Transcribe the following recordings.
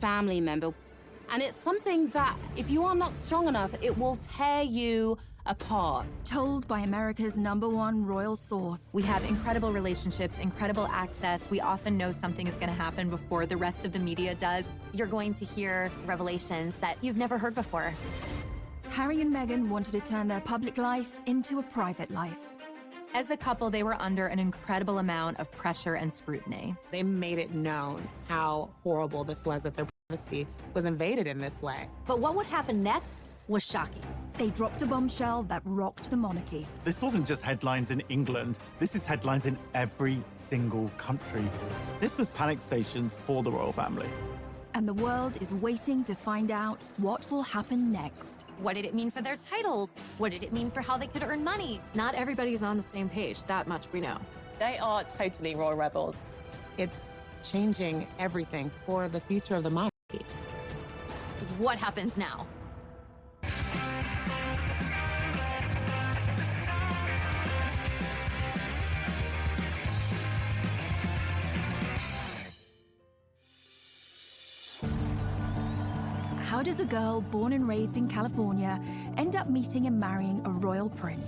family member. And it's something that, if you are not strong enough, it will tear you apart. Told by America's #1 royal source. We have incredible relationships, incredible access. We often know something is going to happen before the rest of the media does. You're going to hear revelations that you've never heard before. Harry and Meghan wanted to turn their public life into a private life. As a couple, they were under an incredible amount of pressure and scrutiny. They made it known how horrible this was, that their privacy was invaded in this way. But what would happen next was shocking. They dropped a bombshell that rocked the monarchy. This wasn't just headlines in England. This is headlines in every single country. This was panic stations for the royal family. And the world is waiting to find out what will happen next. What did it mean for their titles? What did it mean for how they could earn money? Not everybody's on the same page, that much we know. They are totally royal rebels. It's changing everything for the future of the monarchy. What happens now? How does a girl born and raised in California end up meeting and marrying a royal prince?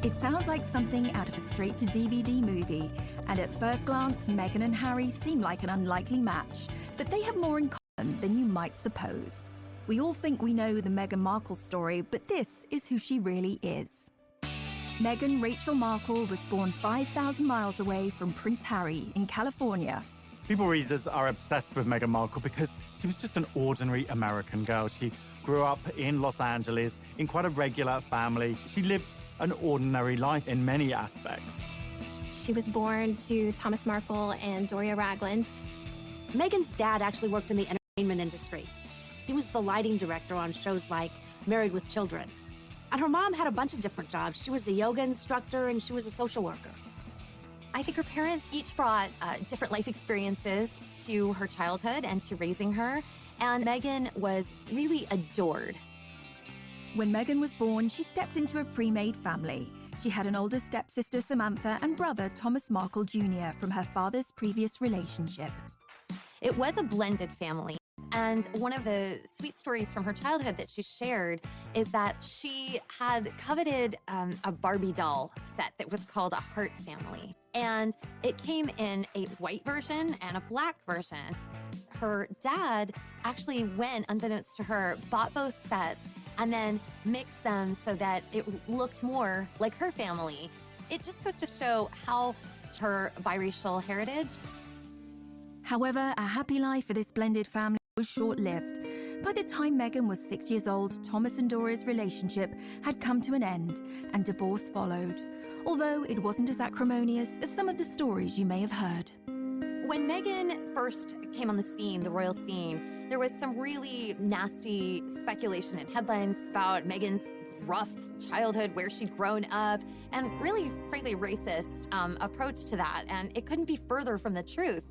It sounds like something out of a straight-to-DVD movie, and at first glance, Meghan and Harry seem like an unlikely match, but they have more in common than you might suppose. We all think we know the Meghan Markle story, but this is who she really is. Meghan Rachel Markle was born 5,000 miles away from Prince Harry in California. People readers are obsessed with Meghan Markle because she was just an ordinary American girl. She grew up in Los Angeles in quite a regular family. She lived an ordinary life in many aspects. She was born to Thomas Markle and Doria Ragland. Meghan's dad actually worked in the entertainment industry. He was the lighting director on shows like Married with Children. And her mom had a bunch of different jobs. She was a yoga instructor and she was a social worker. I think her parents each brought different life experiences to her childhood and to raising her, and Meghan was really adored. When Meghan was born, she stepped into a pre-made family. She had an older stepsister, Samantha, and brother, Thomas Markle Jr., from her father's previous relationship. It was a blended family. And one of the sweet stories from her childhood that she shared is that she had coveted a Barbie doll set that was called a Heart Family. And it came in a white version and a black version. Her dad actually went, unbeknownst to her, bought both sets and then mixed them so that it looked more like her family. It just goes to show how her biracial heritage. However, a happy life for this blended family was short-lived. By the time Meghan was 6 years old, Thomas and Doria's relationship had come to an end, and divorce followed, although it wasn't as acrimonious as some of the stories you may have heard. When Meghan first came on the scene, the royal scene, there was some really nasty speculation and headlines about Meghan's rough childhood, where she'd grown up, and really, frankly, racist approach to that, and it couldn't be further from the truth.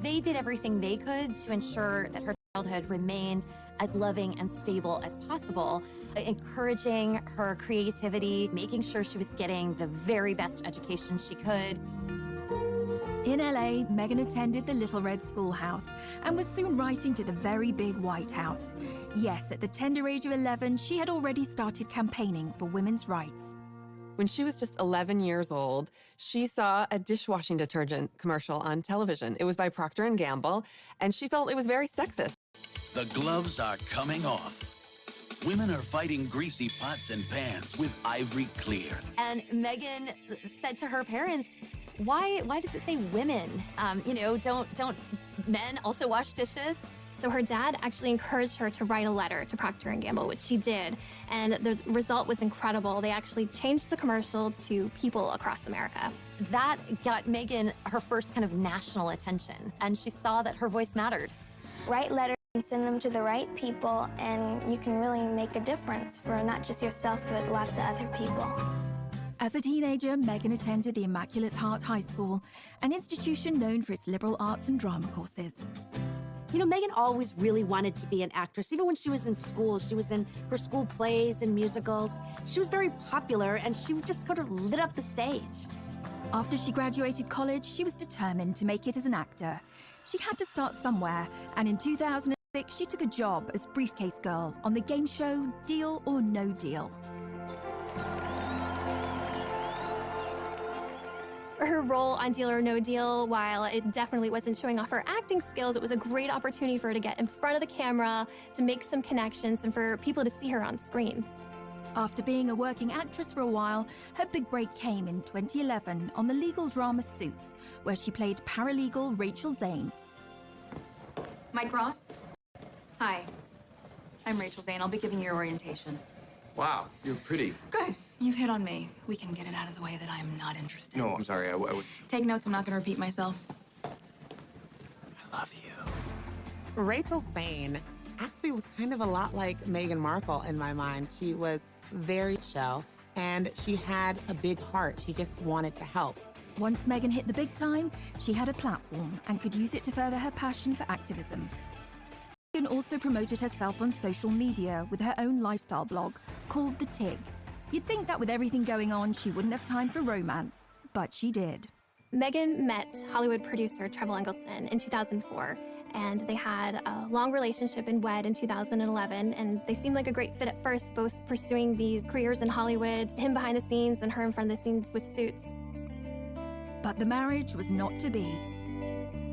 They did everything they could to ensure that her childhood remained as loving and stable as possible, encouraging her creativity, making sure she was getting the very best education she could. In LA, Meghan attended the Little Red Schoolhouse and was soon writing to the very big White House. Yes, at the tender age of 11, she had already started campaigning for women's rights. When she was just 11 years old, she saw a dishwashing detergent commercial on television. It was by Procter & Gamble, and she felt it was very sexist. The gloves are coming off. Women are fighting greasy pots and pans with Ivory Clear. And Meghan said to her parents, why does it say women? Don't men also wash dishes? So her dad actually encouraged her to write a letter to Procter & Gamble, which she did. And the result was incredible. They actually changed the commercial to people across America. That got Meghan her first kind of national attention. And she saw that her voice mattered. Write letters and send them to the right people, and you can really make a difference for not just yourself, but lots of other people. As a teenager, Meghan attended the Immaculate Heart High School, an institution known for its liberal arts and drama courses. You know, Meghan always really wanted to be an actress. Even when she was in school, she was in her school plays and musicals. She was very popular, and she just sort of lit up the stage. After she graduated college, she was determined to make it as an actor. She had to start somewhere, and in 2006, she took a job as briefcase girl on the game show Deal or No Deal. Her role on Deal or No Deal, while it definitely wasn't showing off her acting skills, it was a great opportunity for her to get in front of the camera, to make some connections, and for people to see her on screen. After being a working actress for a while, her big break came in 2011 on the legal drama Suits, where she played paralegal Rachel Zane. Mike Ross? Hi, I'm Rachel Zane. I'll be giving you your orientation. Wow, you're pretty. Good. You've hit on me. We can get it out of the way that I'm not interested. No, I'm sorry. I would... Take notes. I'm not going to repeat myself. I love you. Rachel Zane actually was kind of a lot like Meghan Markle in my mind. She was very chill, and she had a big heart. She just wanted to help. Once Meghan hit the big time, she had a platform and could use it to further her passion for activism. Meghan also promoted herself on social media with her own lifestyle blog called The Tig. You'd think that with everything going on, she wouldn't have time for romance, but she did. Meghan met Hollywood producer Trevor Engelson in 2004, and they had a long relationship and wed in 2011, and they seemed like a great fit at first, both pursuing these careers in Hollywood, him behind the scenes and her in front of the scenes with Suits. But the marriage was not to be.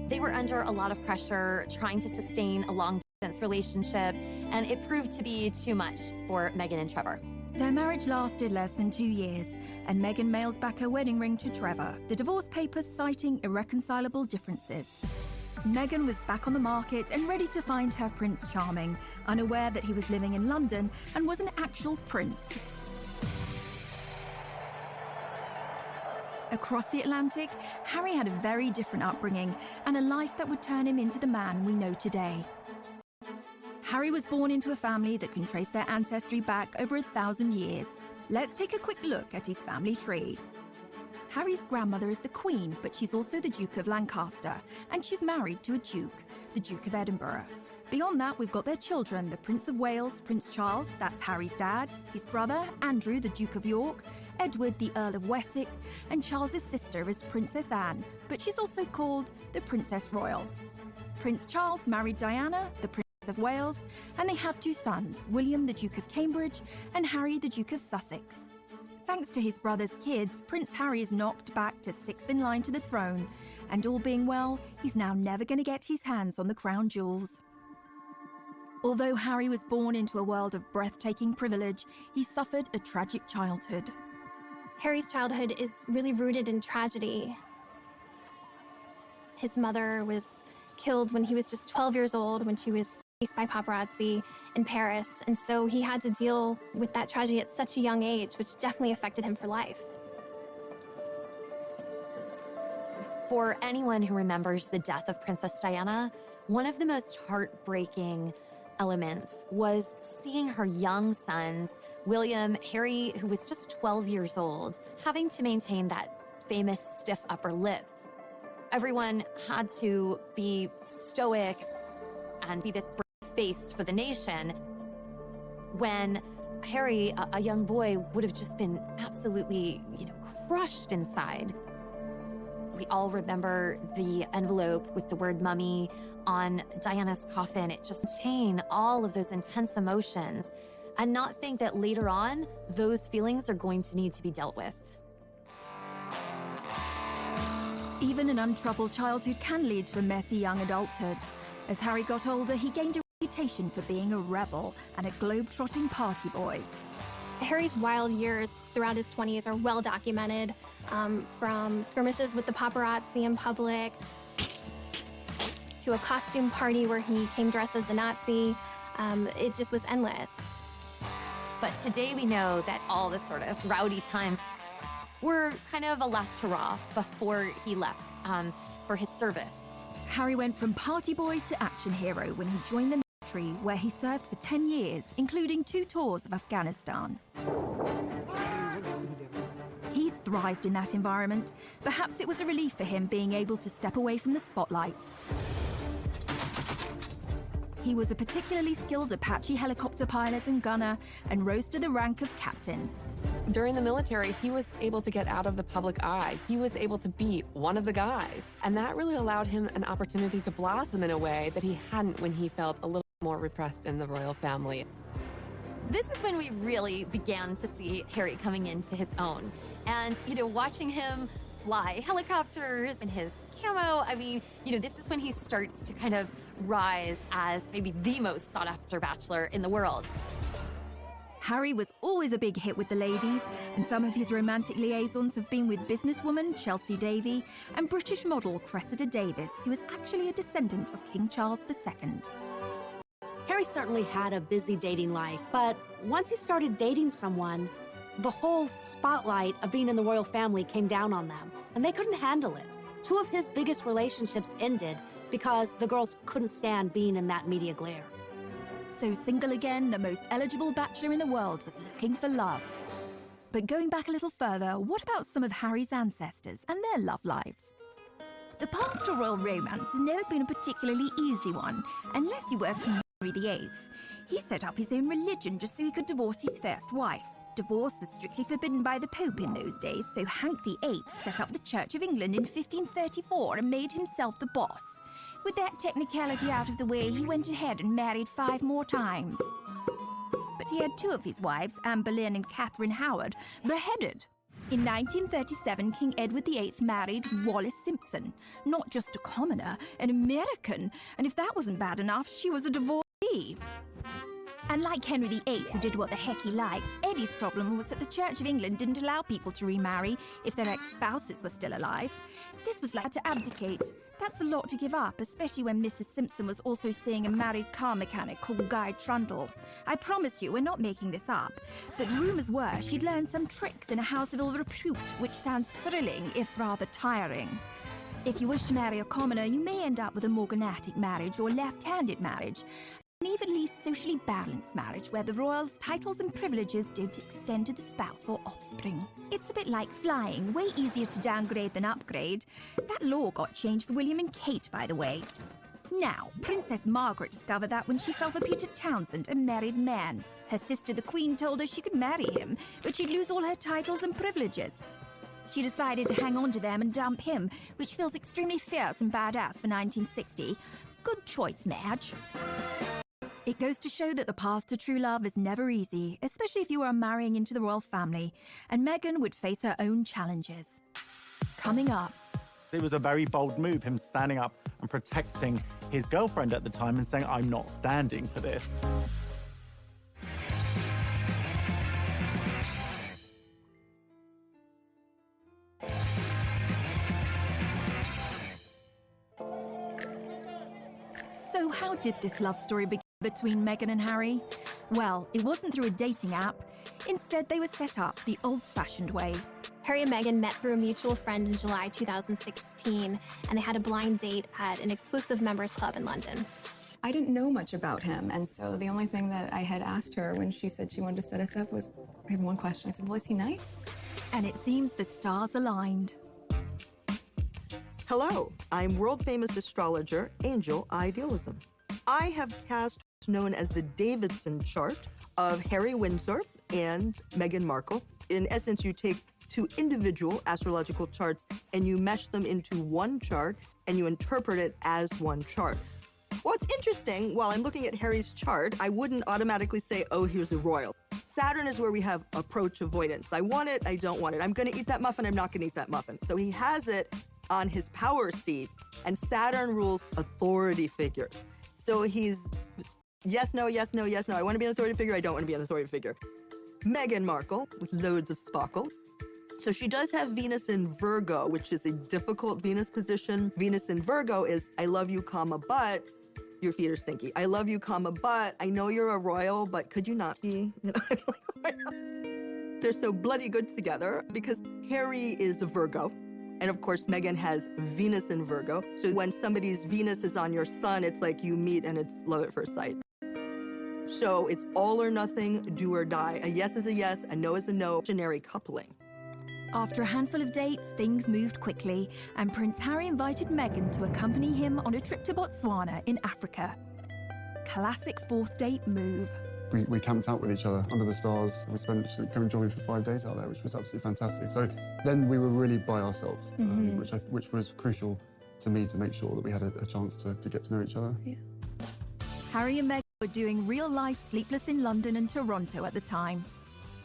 They were under a lot of pressure trying to sustain a long-distance relationship, and it proved to be too much for Meghan and Trevor. Their marriage lasted less than 2 years, and Meghan mailed back her wedding ring to Trevor, the divorce papers citing irreconcilable differences. Meghan was back on the market and ready to find her Prince Charming, unaware that he was living in London and was an actual prince. Across the Atlantic, Harry had a very different upbringing and a life that would turn him into the man we know today. Harry was born into a family that can trace their ancestry back over 1,000 years. Let's take a quick look at his family tree. Harry's grandmother is the Queen, but she's also the Duke of Lancaster, and she's married to a Duke, the Duke of Edinburgh. Beyond that, we've got their children, the Prince of Wales, Prince Charles, that's Harry's dad, his brother, Andrew, the Duke of York, Edward, the Earl of Wessex, and Charles's sister is Princess Anne, but she's also called the Princess Royal. Prince Charles married Diana, the Princess of Wales, and they have 2 sons, William, the Duke of Cambridge, and Harry, the Duke of Sussex. Thanks to his brother's kids, Prince Harry is knocked back to 6th in line to the throne, and all being well, he's now never going to get his hands on the crown jewels. Although Harry was born into a world of breathtaking privilege, he suffered a tragic childhood. Harry's childhood is really rooted in tragedy. His mother was killed when he was just 12 years old, when she was chased by paparazzi in Paris, and so he had to deal with that tragedy at such a young age, which definitely affected him for life. For anyone who remembers the death of Princess Diana, one of the most heartbreaking elements was seeing her young sons, William, Harry, who was just 12 years old, having to maintain that famous stiff upper lip. Everyone had to be stoic and be this brave face for the nation, when Harry, a young boy, would have just been absolutely, crushed inside. We all remember the envelope with the word mummy on Diana's coffin. It just contained all of those intense emotions, and not think that later on, those feelings are going to need to be dealt with. Even an untroubled childhood can lead to a messy young adulthood. As Harry got older, he gained a reputation for being a rebel and a globe-trotting party boy. Harry's wild years throughout his 20s are well documented, from skirmishes with the paparazzi in public, to a costume party where he came dressed as a Nazi. It just was endless. But today we know that all the sort of rowdy times were kind of a last hurrah before he left for his service. Harry went from party boy to action hero when he joined the military, where he served for 10 years, including 2 tours of Afghanistan. He thrived in that environment. Perhaps it was a relief for him being able to step away from the spotlight. He was a particularly skilled Apache helicopter pilot and gunner, and rose to the rank of captain. During the military, he was able to get out of the public eye. He was able to be one of the guys. And that really allowed him an opportunity to blossom in a way that he hadn't when he felt a little more repressed in the royal family. This is when we really began to see Harry coming into his own. And, watching him fly helicopters and his camo, this is when he starts to kind of rise as maybe the most sought-after bachelor in the world. Harry was always a big hit with the ladies, and some of his romantic liaisons have been with businesswoman Chelsea Davy and British model Cressida Davis, who is actually a descendant of King Charles II. Harry certainly had a busy dating life, but once he started dating someone, the whole spotlight of being in the royal family came down on them, and they couldn't handle it. 2 of his biggest relationships ended because the girls couldn't stand being in that media glare. So single again, the most eligible bachelor in the world was looking for love. But going back a little further, what about some of Harry's ancestors and their love lives? The path to royal romance has never been a particularly easy one, unless you were King Henry VIII. He set up his own religion just so he could divorce his first wife. Divorce was strictly forbidden by the Pope in those days, so Hank VIII set up the Church of England in 1534 and made himself the boss. With that technicality out of the way, he went ahead and married 5 more times. But he had 2 of his wives, Anne Boleyn and Catherine Howard, beheaded. In 1937, King Edward VIII married Wallis Simpson, not just a commoner, an American, and if that wasn't bad enough, she was a divorcee. And like Henry VIII, who did what the heck he liked, Eddie's problem was that the Church of England didn't allow people to remarry if their ex-spouses were still alive. This was like to abdicate. That's a lot to give up, especially when Mrs. Simpson was also seeing a married car mechanic called Guy Trundle. I promise you, we're not making this up. But rumours were she'd learned some tricks in a house of ill repute, which sounds thrilling, if rather tiring. If you wish to marry a commoner, you may end up with a morganatic marriage or left-handed marriage. An evenly socially balanced marriage where the royals' titles and privileges don't extend to the spouse or offspring. It's a bit like flying, way easier to downgrade than upgrade. That law got changed for William and Kate, by the way. Now, Princess Margaret discovered that when she fell for Peter Townsend, a married man. Her sister, the Queen, told her she could marry him, but she'd lose all her titles and privileges. She decided to hang on to them and dump him, which feels extremely fierce and badass for 1960. Good choice, Madge. It goes to show that the path to true love is never easy, especially if you are marrying into the royal family, and Meghan would face her own challenges. Coming up. It was a very bold move, him standing up and protecting his girlfriend at the time and saying, I'm not standing for this. So how did this love story begin between Meghan and Harry? Well, it wasn't through a dating app. Instead, they were set up the old-fashioned way. Harry and Meghan met through a mutual friend in July 2016, and they had a blind date at an exclusive members club in London. I didn't know much about him, and so the only thing that I had asked her when she said she wanted to set us up was, I had one question. I said, well, is he nice? And it seems the stars aligned. Hello, I'm world-famous astrologer Angel Idealism. I have cast what's known as the Davidson chart of Harry Windsor and Meghan Markle. In essence, you take 2 individual astrological charts and you mesh them into one chart and you interpret it as one chart. What's interesting, while I'm looking at Harry's chart, I wouldn't automatically say, oh, here's a royal. Saturn is where we have approach avoidance. I want it, I don't want it. I'm gonna eat that muffin, I'm not gonna eat that muffin. So he has it on his power seat, and Saturn rules authority figures. So he's yes, no, yes, no, yes, no. I want to be an authority figure, I don't want to be an authority figure. Meghan Markle, with loads of sparkle. So she does have Venus in Virgo, which is a difficult Venus position. Venus in Virgo is, I love you, comma, but your feet are stinky. I love you, comma, but I know you're a royal, but could you not be? You know, they're so bloody good together because Harry is a Virgo. And of course, Meghan has Venus in Virgo. So when somebody's Venus is on your sun, it's like you meet and it's love at first sight. So it's all or nothing, do or die. A yes is a yes, a no is a no, generic coupling. After a handful of dates, things moved quickly, and Prince Harry invited Meghan to accompany him on a trip to Botswana in Africa. Classic 4th date move. We camped out with each other under the stars. We spent going jogging for 5 days out there, which was absolutely fantastic. So then we were really by ourselves, which was crucial to me to make sure that we had a chance to get to know each other. Yeah. Harry and Meghan were doing real-life Sleepless in London and Toronto at the time.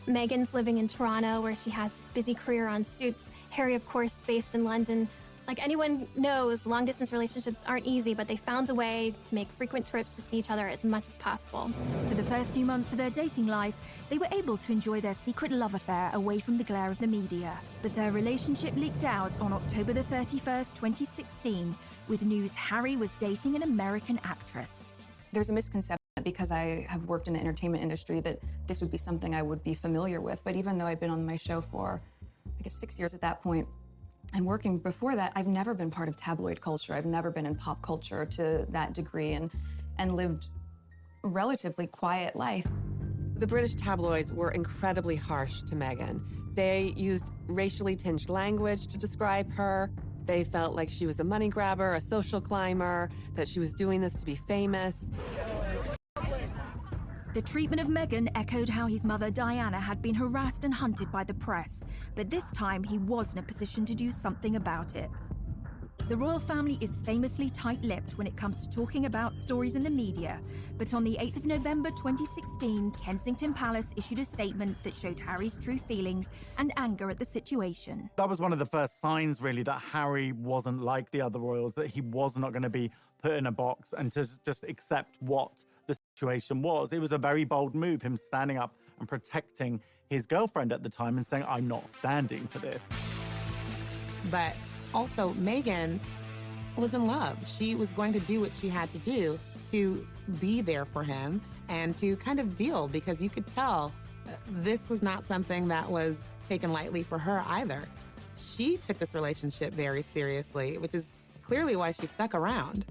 Meghan's living in Toronto, where she has this busy career on Suits. Harry, of course, based in London. Like anyone knows, long-distance relationships aren't easy, but they found a way to make frequent trips to see each other as much as possible. For the first few months of their dating life, they were able to enjoy their secret love affair away from the glare of the media. But their relationship leaked out on October the 31st, 2016, with news Harry was dating an American actress. There's a misconception because I have worked in the entertainment industry that this would be something I would be familiar with. But even though I'd been on my show for, I guess, 6 years at that point, and working before that, I've never been part of tabloid culture. I've never been in pop culture to that degree and lived a relatively quiet life. The British tabloids were incredibly harsh to Meghan. They used racially tinged language to describe her. They felt like she was a money grabber, a social climber, that she was doing this to be famous. The treatment of Meghan echoed how his mother Diana had been harassed and hunted by the press, but this time he was in a position to do something about it. The royal family is famously tight-lipped when it comes to talking about stories in the media, but on the 8th of November 2016, Kensington Palace issued a statement that showed Harry's true feelings and anger at the situation. That was one of the first signs, really, that Harry wasn't like the other royals, that he was not going to be put in a box and to just accept what the situation was. It was a very bold move, him standing up and protecting his girlfriend at the time and saying, I'm not standing for this. But also, Meghan was in love. She was going to do what she had to do to be there for him and to kind of deal, because you could tell this was not something that was taken lightly for her either. She took this relationship very seriously, which is clearly why she stuck around.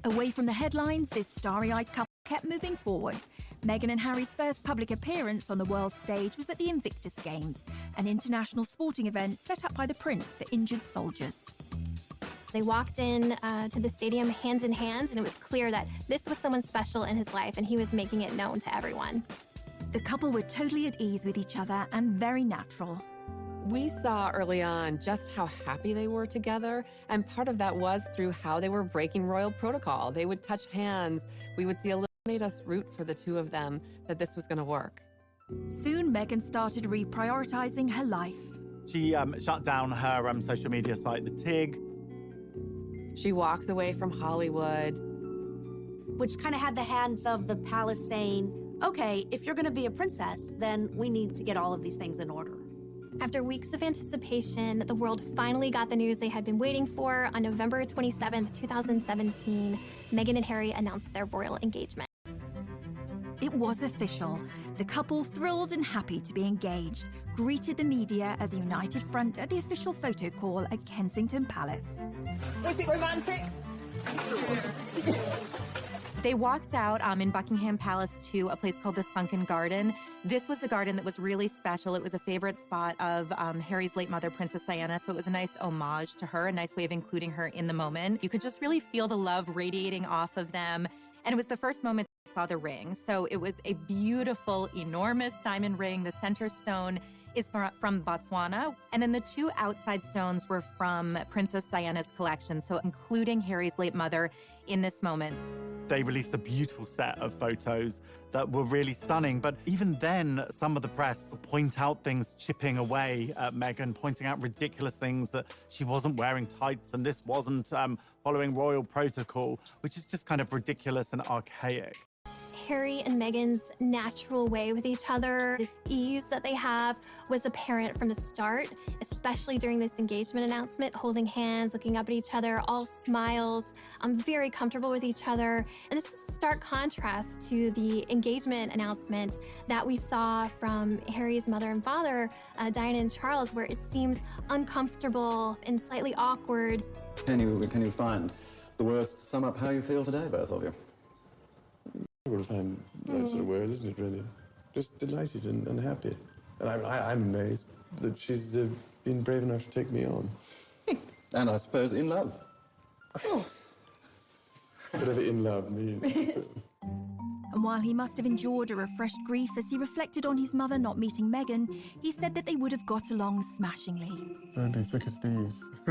Away from the headlines, this starry-eyed couple kept moving forward. Meghan and Harry's first public appearance on the world stage was at the Invictus Games, an international sporting event set up by the Prince for injured soldiers. They walked in to the stadium hand in hand, and it was clear that this was someone special in his life, and he was making it known to everyone. The couple were totally at ease with each other and very natural. We saw early on just how happy they were together, and part of that was through how they were breaking royal protocol. They would touch hands. We would see a little, made us root for the two of them, that this was going to work. Soon, Meghan started reprioritizing her life. She shut down her social media site, The Tig. She walked away from Hollywood. Which kind of had the hands of the palace saying, okay, if you're going to be a princess, then we need to get all of these things in order. After weeks of anticipation, the world finally got the news they had been waiting for. On November 27th, 2017, Meghan and Harry announced their royal engagement. It was official. The couple, thrilled and happy to be engaged, greeted the media as a united front at the official photo call at Kensington Palace. Was it romantic? They walked out in Buckingham Palace to a place called the Sunken Garden. This was a garden that was really special. It was a favorite spot of Harry's late mother, Princess Diana, so it was a nice homage to her, a nice way of including her in the moment. You could just really feel the love radiating off of them. And it was the first moment they saw the ring. So it was a beautiful, enormous diamond ring. The center stone is from Botswana. And then the two outside stones were from Princess Diana's collection, so including Harry's late mother in this moment. They released a beautiful set of photos that were really stunning. But even then, some of the press point out things chipping away at Meghan, pointing out ridiculous things, that she wasn't wearing tights and this wasn't following royal protocol, which is just kind of ridiculous and archaic. Harry and Meghan's natural way with each other, this ease that they have, was apparent from the start, especially during this engagement announcement, holding hands, looking up at each other, all smiles, very comfortable with each other. And this was a stark contrast to the engagement announcement that we saw from Harry's mother and father, Diana and Charles, where it seemed uncomfortable and slightly awkward. Can you find the words to sum up how you feel today, both of you? Difficult to find that sort of word, isn't it, really? Just delighted and happy. And I'm amazed that she's been brave enough to take me on. And I suppose in love. Of course. Whatever in love means. And while he must have endured a refreshed grief as he reflected on his mother not meeting Meghan, he said that they would have got along smashingly. They'd be thick as thieves,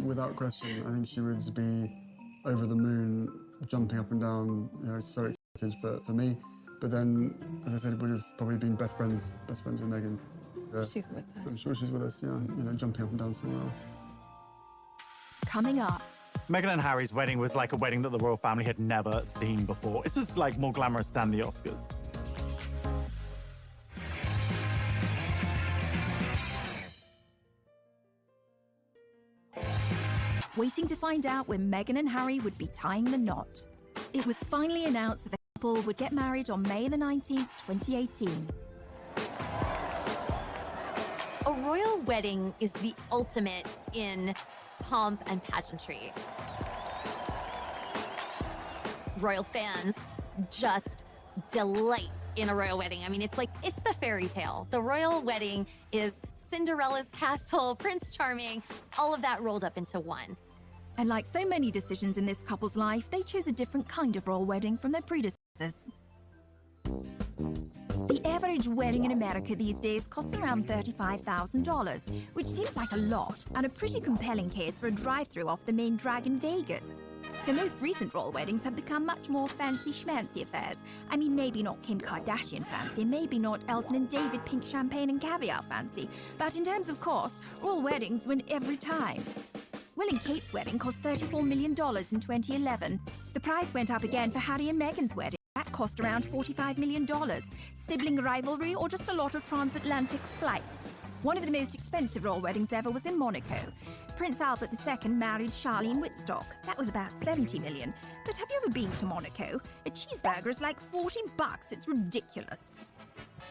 without question. I think she would be over the moon, jumping up and down, so excited for me. But then, as I said, would have probably been best friends with Meghan. She's with us. I'm sure she's with us, jumping up and down somewhere else. Coming up. Meghan and Harry's wedding was like a wedding that the royal family had never seen before. It's just like more glamorous than the Oscars. Waiting to find out when Meghan and Harry would be tying the knot. It was finally announced that the couple would get married on May the 19th, 2018. A royal wedding is the ultimate in pomp and pageantry. Royal fans just delight in a royal wedding. I mean, it's the fairy tale. The royal wedding is Cinderella's castle, Prince Charming, all of that rolled up into one. And like so many decisions in this couple's life, they chose a different kind of royal wedding from their predecessors. The average wedding in America these days costs around $35,000, which seems like a lot, and a pretty compelling case for a drive-through off the main drag in Vegas. The most recent royal weddings have become much more fancy schmancy affairs. I mean, maybe not Kim Kardashian fancy, maybe not Elton and David pink champagne and caviar fancy, but in terms of cost, royal weddings win every time. Will and Kate's wedding cost $34 million in 2011. The price went up again for Harry and Meghan's wedding. That cost around $45 million. Sibling rivalry or just a lot of transatlantic flights? One of the most expensive royal weddings ever was in Monaco. Prince Albert II married Charlene Whitstock. That was about $70 million. But have you ever been to Monaco? A cheeseburger is like $40. It's ridiculous.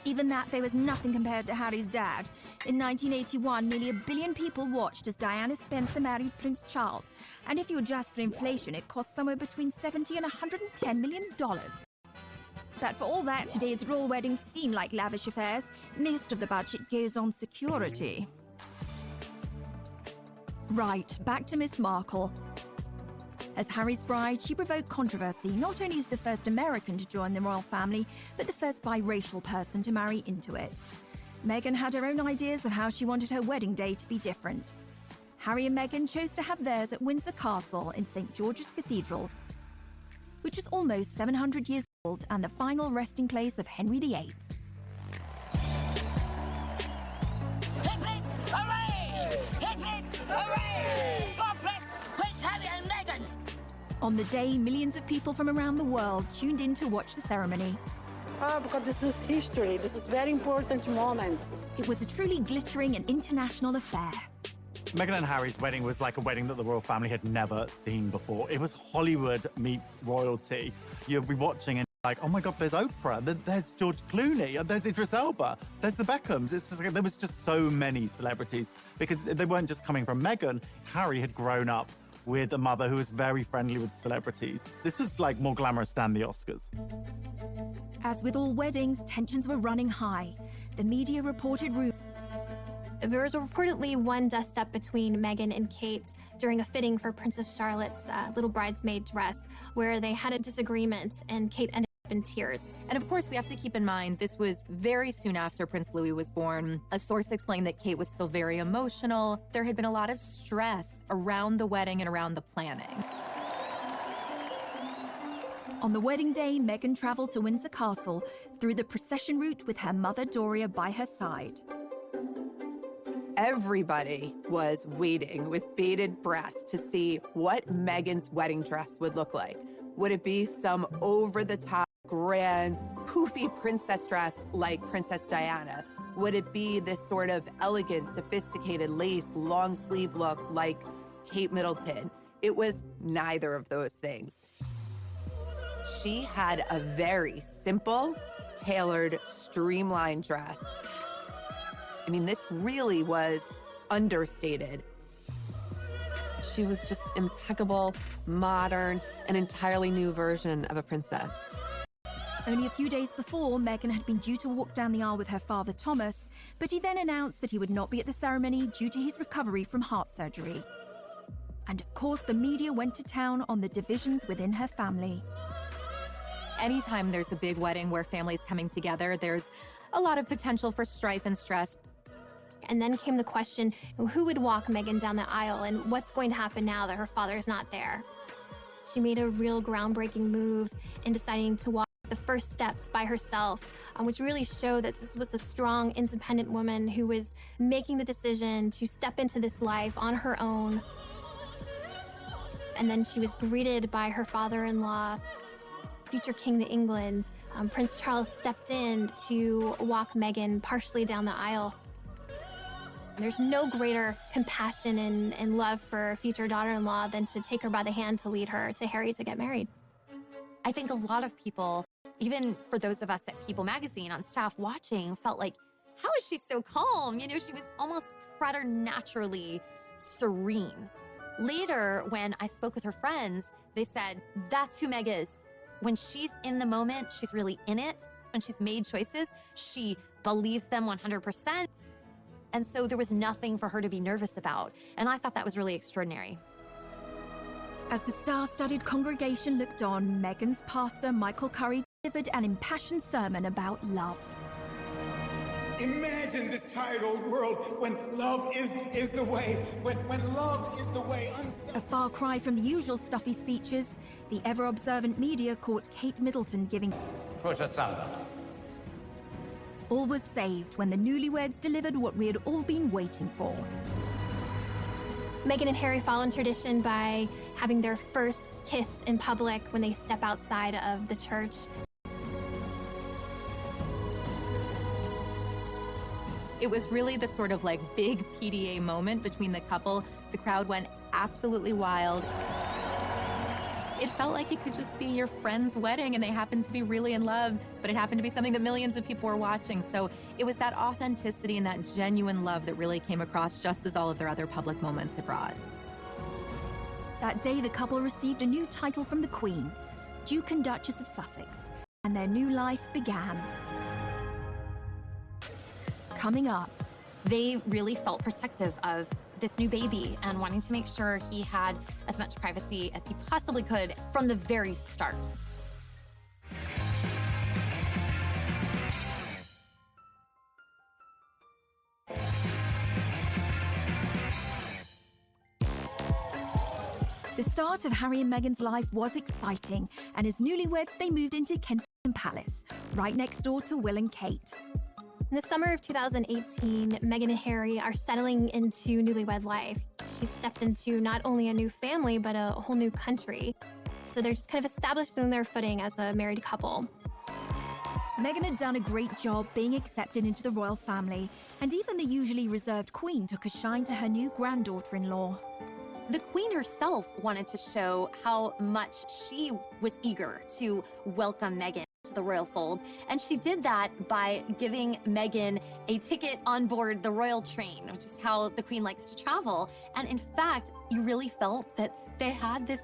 Even that, there was nothing compared to Harry's dad. In 1981, nearly 1 billion people watched as Diana Spencer married Prince Charles. And if you adjust for inflation, it cost somewhere between $70 and $110 million. But for all that, today's royal weddings seem like lavish affairs. Most of the budget goes on security. Right, back to Miss Markle. As Harry's bride, she provoked controversy, not only as the first American to join the royal family, but the first biracial person to marry into it. Meghan had her own ideas of how she wanted her wedding day to be different. Harry and Meghan chose to have theirs at Windsor Castle in St. George's Cathedral, which is almost 700 years old and the final resting place of Henry VIII. Hooray! Hooray! God bless Prince Harry and Meghan! On the day, millions of people from around the world tuned in to watch the ceremony. Because this is history. This is a very important moment. It was a truly glittering and international affair. Meghan and Harry's wedding was like a wedding that the royal family had never seen before. It was Hollywood meets royalty. You'll be watching and like, oh my God, there's Oprah, there's George Clooney, there's Idris Elba, there's the Beckhams. It's just like, there was just so many celebrities because they weren't just coming from Meghan. Harry had grown up with a mother who was very friendly with celebrities. This was like more glamorous than the Oscars. As with all weddings, tensions were running high. The media reported rumors. There was reportedly one dust-up between Meghan and Kate during a fitting for Princess Charlotte's little bridesmaid dress, where they had a disagreement and Kate ended up in tears. And of course, we have to keep in mind, this was very soon after Prince Louis was born. A source explained that Kate was still very emotional. There had been a lot of stress around the wedding and around the planning. On the wedding day, Meghan traveled to Windsor Castle through the procession route with her mother Doria by her side. Everybody was waiting with bated breath to see what Meghan's wedding dress would look like. Would it be some over-the-top, grand, poofy princess dress like Princess Diana? Would it be this sort of elegant, sophisticated lace, long sleeve look like Kate Middleton? It was neither of those things. She had a very simple, tailored, streamlined dress. I mean, this really was understated. She was just impeccable, modern, an entirely new version of a princess. Only a few days before, Meghan had been due to walk down the aisle with her father Thomas, but he then announced that he would not be at the ceremony due to his recovery from heart surgery. And of course, the media went to town on the divisions within her family. anytime there's a big wedding where families coming together, there's a lot of potential for strife and stress. And then came the question, who would walk Meghan down the aisle and what's going to happen now that her father's not there? She made a real groundbreaking move in deciding to walk the first steps by herself, which really showed that this was a strong, independent woman who was making the decision to step into this life on her own. And then she was greeted by her father-in-law, future King of England. Prince Charles stepped in to walk Meghan partially down the aisle. There's no greater compassion and love for a future daughter-in-law than to take her by the hand to lead her to Harry to get married. I think a lot of people, even for those of us at People Magazine on staff watching, felt like, how is she so calm? You know, she was almost preternaturally serene. Later, when I spoke with her friends, they said, that's who Meg is. When she's in the moment, she's really in it. When she's made choices, she believes them 100%. And so there was nothing for her to be nervous about. And I thought that was really extraordinary. As the star-studded congregation looked on, Meghan's pastor, Michael Curry, delivered an impassioned sermon about love. Imagine this tired old world when love is the way, when love is the way. A far cry from the usual stuffy speeches, the ever-observant media caught Kate Middleton giving Push asunder. All was saved when the newlyweds delivered what we had all been waiting for. Meghan and Harry follow in tradition by having their first kiss in public when they step outside of the church. It was really the sort of like big PDA moment between the couple. The crowd went absolutely wild. It felt like it could just be your friend's wedding and they happened to be really in love, but it happened to be something that millions of people were watching. So it was that authenticity and that genuine love that really came across, just as all of their other public moments had brought. That day, the couple received a new title from the Queen, Duke and Duchess of Sussex, and their new life began. Coming up, They really felt protective of this new baby and wanting to make sure he had as much privacy as he possibly could from the very start. The start of Harry and Meghan's life was exciting, and as newlyweds, they moved into Kensington Palace, right next door to Will and Kate. In the summer of 2018, Meghan and Harry are settling into newlywed life. She's stepped into not only a new family, but a whole new country. So they're just kind of establishing their footing as a married couple. Meghan had done a great job being accepted into the royal family, and even the usually reserved Queen took a shine to her new granddaughter-in-law. The Queen herself wanted to show how much she was eager to welcome Meghan to the royal fold, and she did that by giving Meghan a ticket on board the royal train, which is how the Queen likes to travel. And in fact, you really felt that they had this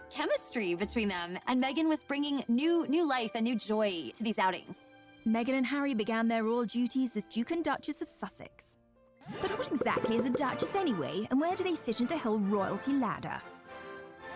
chemistry between them, and Meghan was bringing new life and new joy to these outings. Meghan and Harry began their royal duties as Duke and Duchess of Sussex. But what exactly is a duchess anyway, and where do they fit into the whole royalty ladder?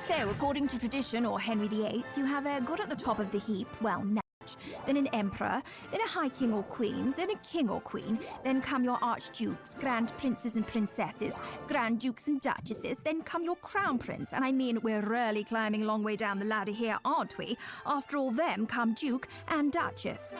So, according to tradition, or Henry VIII, you have a god at the top of the heap, well, Natch, then an emperor, then a high king or queen, then a king or queen, then come your archdukes, grand princes and princesses, grand dukes and duchesses, then come your crown prince, and I mean, we're really climbing a long way down the ladder here, aren't we? After all them come duke and duchess.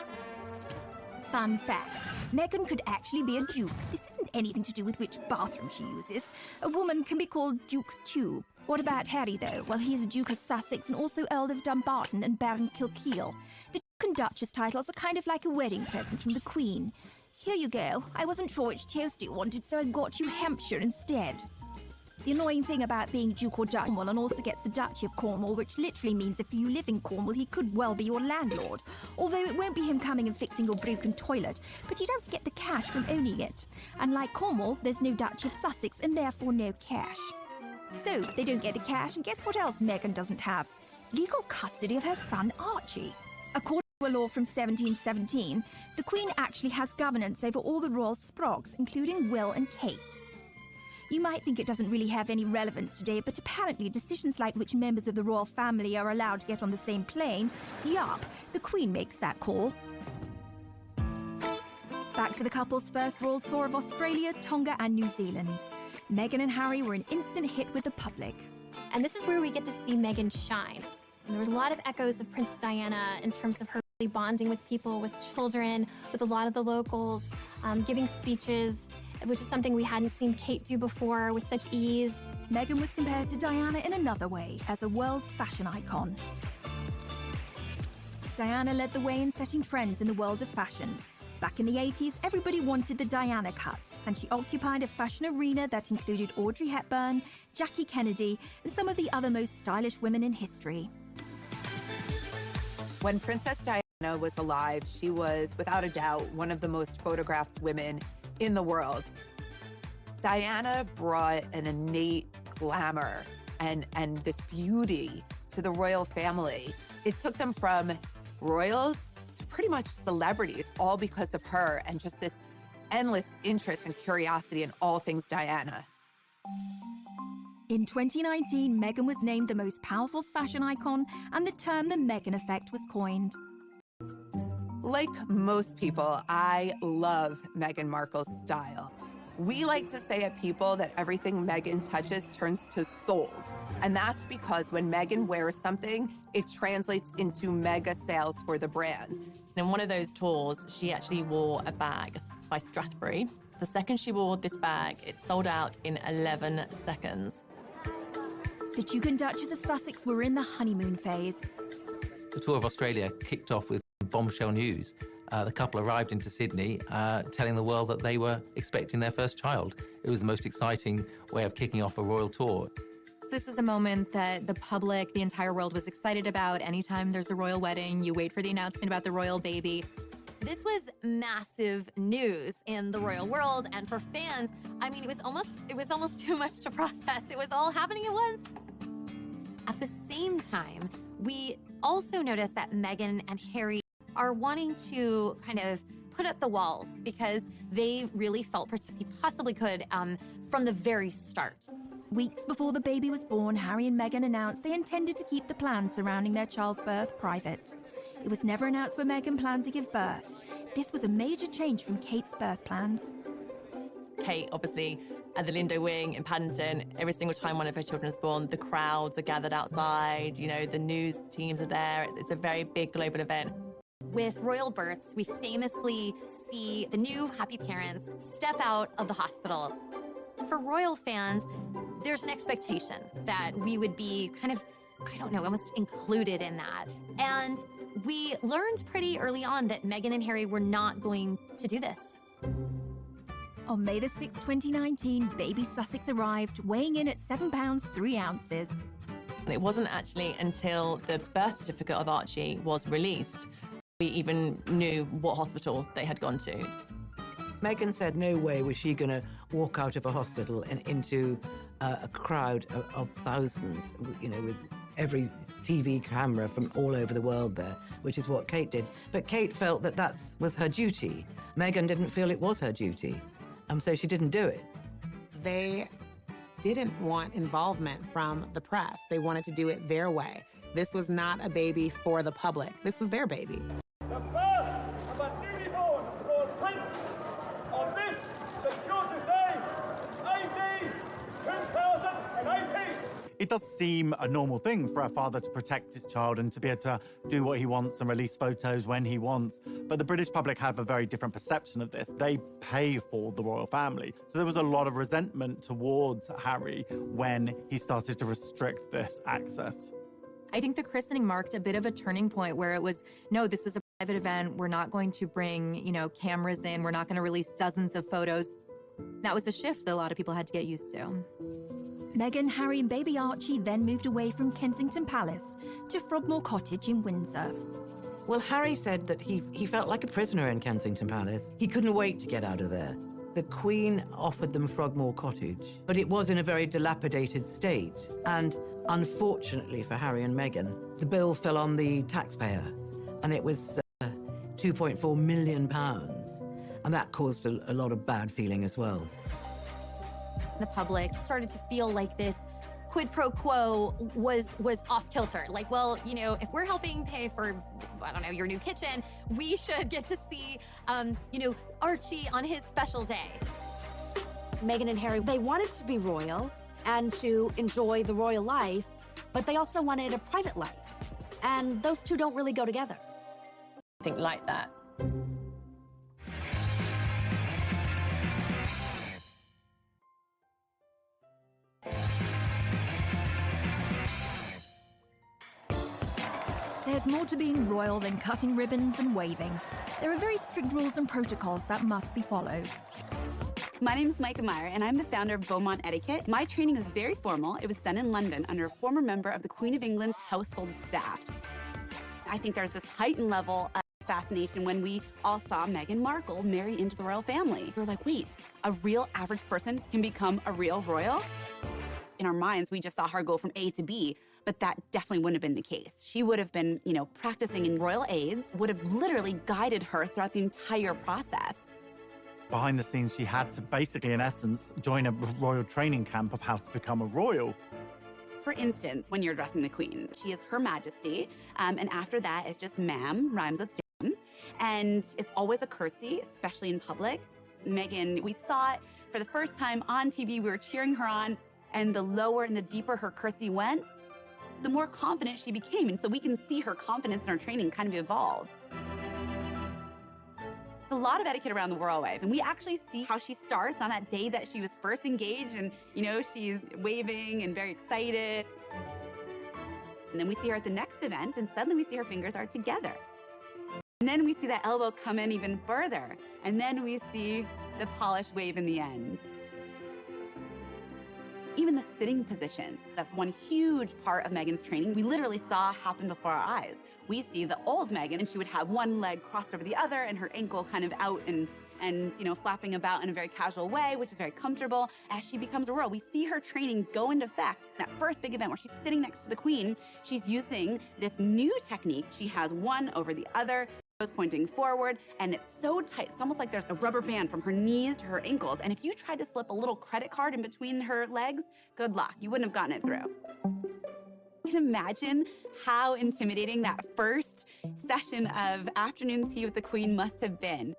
Fun fact, Meghan could actually be a duke. This isn't anything to do with which bathroom she uses. A woman can be called Duke's too. What about Harry, though? Well, he's a Duke of Sussex and also Earl of Dumbarton and Baron Kilkeel. The Duke and Duchess titles are kind of like a wedding present from the Queen. Here you go. I wasn't sure which toast you wanted, so I got you Hampshire instead. The annoying thing about being Duke or Duchess, Cornwall and also gets the Duchy of Cornwall, which literally means if you live in Cornwall, he could well be your landlord. Although it won't be him coming and fixing your broken toilet, but he does get the cash from owning it. Unlike Cornwall, there's no Duchy of Sussex and therefore no cash. So, they don't get the cash, and guess what else Meghan doesn't have? Legal custody of her son Archie. According to a law from 1717, the Queen actually has governance over all the royal sprogs, including Will and Kate. You might think it doesn't really have any relevance today, but apparently decisions like which members of the royal family are allowed to get on the same plane, yup, the Queen makes that call. Back to the couple's first royal tour of Australia, Tonga and New Zealand. Meghan and Harry were an instant hit with the public. And this is where we get to see Meghan shine. And there were a lot of echoes of Princess Diana in terms of her really bonding with people, with children, with a lot of the locals, giving speeches, which is something we hadn't seen Kate do before with such ease. Meghan was compared to Diana in another way, as a world fashion icon. Diana led the way in setting trends in the world of fashion. Back in the 80s, everybody wanted the Diana cut, and she occupied a fashion arena that included Audrey Hepburn, Jackie Kennedy, and some of the other most stylish women in history. When Princess Diana was alive, she was, without a doubt, one of the most photographed women in the world. Diana brought an innate glamour and this beauty to the royal family. It took them from royals to pretty much celebrities, all because of her and just this endless interest and curiosity in all things Diana. In 2019, Meghan was named the most powerful fashion icon, and the term the Meghan effect was coined. Like most people, I love Meghan Markle's style. We like to say at People that everything Meghan touches turns to sold. And that's because when Meghan wears something, it translates into mega sales for the brand. In one of those tours, she actually wore a bag by Strathbury. The second she wore this bag, it sold out in 11 seconds. The Duke and Duchess of Sussex were in the honeymoon phase. The tour of Australia kicked off with bombshell news. The couple arrived into Sydney telling the world that they were expecting their first child. It was the most exciting way of kicking off a royal tour. This is a moment that the public, the entire world was excited about. Anytime there's a royal wedding, you wait for the announcement about the royal baby. This was massive news in the royal world, and for fans, I mean, it was almost too much to process. It was all happening at once. At the same time, we also noticed that Meghan and Harry are wanting to kind of put up the walls because they really felt he possibly could from the very start. Weeks before the baby was born, Harry and Meghan announced they intended to keep the plans surrounding their child's birth private. It was never announced where Meghan planned to give birth. This was a major change from Kate's birth plans. Kate, obviously, at the Lindo Wing in Paddington, every single time one of her children is born, the crowds are gathered outside, you know, the news teams are there. It's a very big global event. With royal births, we famously see the new happy parents step out of the hospital. For royal fans, there's an expectation that we would be kind of, I don't know, almost included in that. And we learned pretty early on that Meghan and Harry were not going to do this. On May the 6th, 2019, baby Sussex arrived, weighing in at 7 pounds 3 ounces. And it wasn't actually until the birth certificate of Archie was released we even knew what hospital they had gone to. Meghan said no way was she going to walk out of a hospital and into a crowd of thousands, you know, with every TV camera from all over the world there, which is what Kate did. But Kate felt that was her duty. Meghan didn't feel it was her duty, so she didn't do it. They didn't want involvement from the press. They wanted to do it their way. This was not a baby for the public. This was their baby. The birth of a newly born royal prince on this, St. George's Day, AD 2018. It does seem a normal thing for a father to protect his child and to be able to do what he wants and release photos when he wants. But the British public have a very different perception of this. They pay for the royal family. So there was a lot of resentment towards Harry when he started to restrict this access. I think the christening marked a bit of a turning point where it was, no, this is a private event. We're not going to bring, you know, cameras in. We're not going to release dozens of photos. That was a shift that a lot of people had to get used to. Meghan, Harry and baby Archie then moved away from Kensington Palace to Frogmore Cottage in Windsor. Well, Harry said that he felt like a prisoner in Kensington Palace. He couldn't wait to get out of there. The Queen offered them Frogmore Cottage, but it was in a very dilapidated state. And unfortunately for Harry and Meghan, the bill fell on the taxpayer, and it was £2.4 million. And that caused a lot of bad feeling as well. The public started to feel like this quid pro quo was off kilter. Like, well, you know, if we're helping pay for, I don't know, your new kitchen, we should get to see, you know, Archie on his special day. Meghan and Harry, they wanted to be royal and to enjoy the royal life, but they also wanted a private life. And those two don't really go together. I think like that. There's more to being royal than cutting ribbons and waving. There are very strict rules and protocols that must be followed. My name is Micah Meyer, and I'm the founder of Beaumont Etiquette. My training is very formal. It was done in London under a former member of the Queen of England's household staff. I think there's this heightened level of fascination when we all saw Meghan Markle marry into the royal family. We were like, wait, a real average person can become a real royal? In our minds, we just saw her go from A to B, but that definitely wouldn't have been the case. She would have been, you know, practicing in royal aids, would have literally guided her throughout the entire process. Behind the scenes, she had to basically, in essence, join a royal training camp of how to become a royal. For instance, when you're addressing the Queen, she is Her Majesty, and after that, it's just ma'am, rhymes with jam, and it's always a curtsy, especially in public. Meghan, we saw it for the first time on TV, we were cheering her on, and the lower and the deeper her curtsy went, the more confident she became. And so we can see her confidence in her training kind of evolve. A lot of etiquette around the royal wife, and we actually see how she starts on that day that she was first engaged, and, you know, she's waving and very excited. And then we see her at the next event, and suddenly we see her fingers are together. And then we see that elbow come in even further, and then we see the polished wave in the end. Even the sitting position, that's one huge part of Meghan's training, we literally saw happen before our eyes. We see the old Meghan, and she would have one leg crossed over the other and her ankle kind of out and you know, flapping about in a very casual way, which is very comfortable. As she becomes a royal, we see her training go into effect. That first big event where she's sitting next to the Queen, she's using this new technique. She has one over the other, pointing forward, and it's so tight. It's almost like there's a rubber band from her knees to her ankles. And if you tried to slip a little credit card in between her legs, good luck. You wouldn't have gotten it through. You can imagine how intimidating that first session of afternoon tea with the Queen must have been.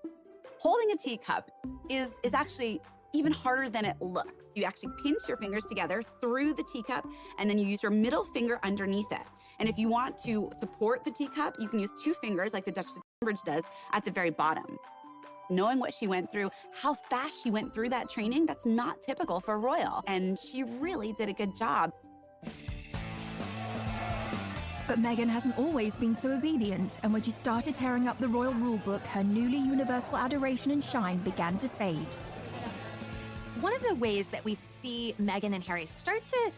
Holding a teacup is actually even harder than it looks. You actually pinch your fingers together through the teacup, and then you use your middle finger underneath it. And if you want to support the teacup, you can use two fingers like the Duchess of Cambridge does at the very bottom. Knowing what she went through, how fast she went through that training, that's not typical for a royal. And she really did a good job. But Meghan hasn't always been so obedient, and when she started tearing up the royal rulebook, her newly universal adoration and shine began to fade. One of the ways that we see Meghan and Harry start to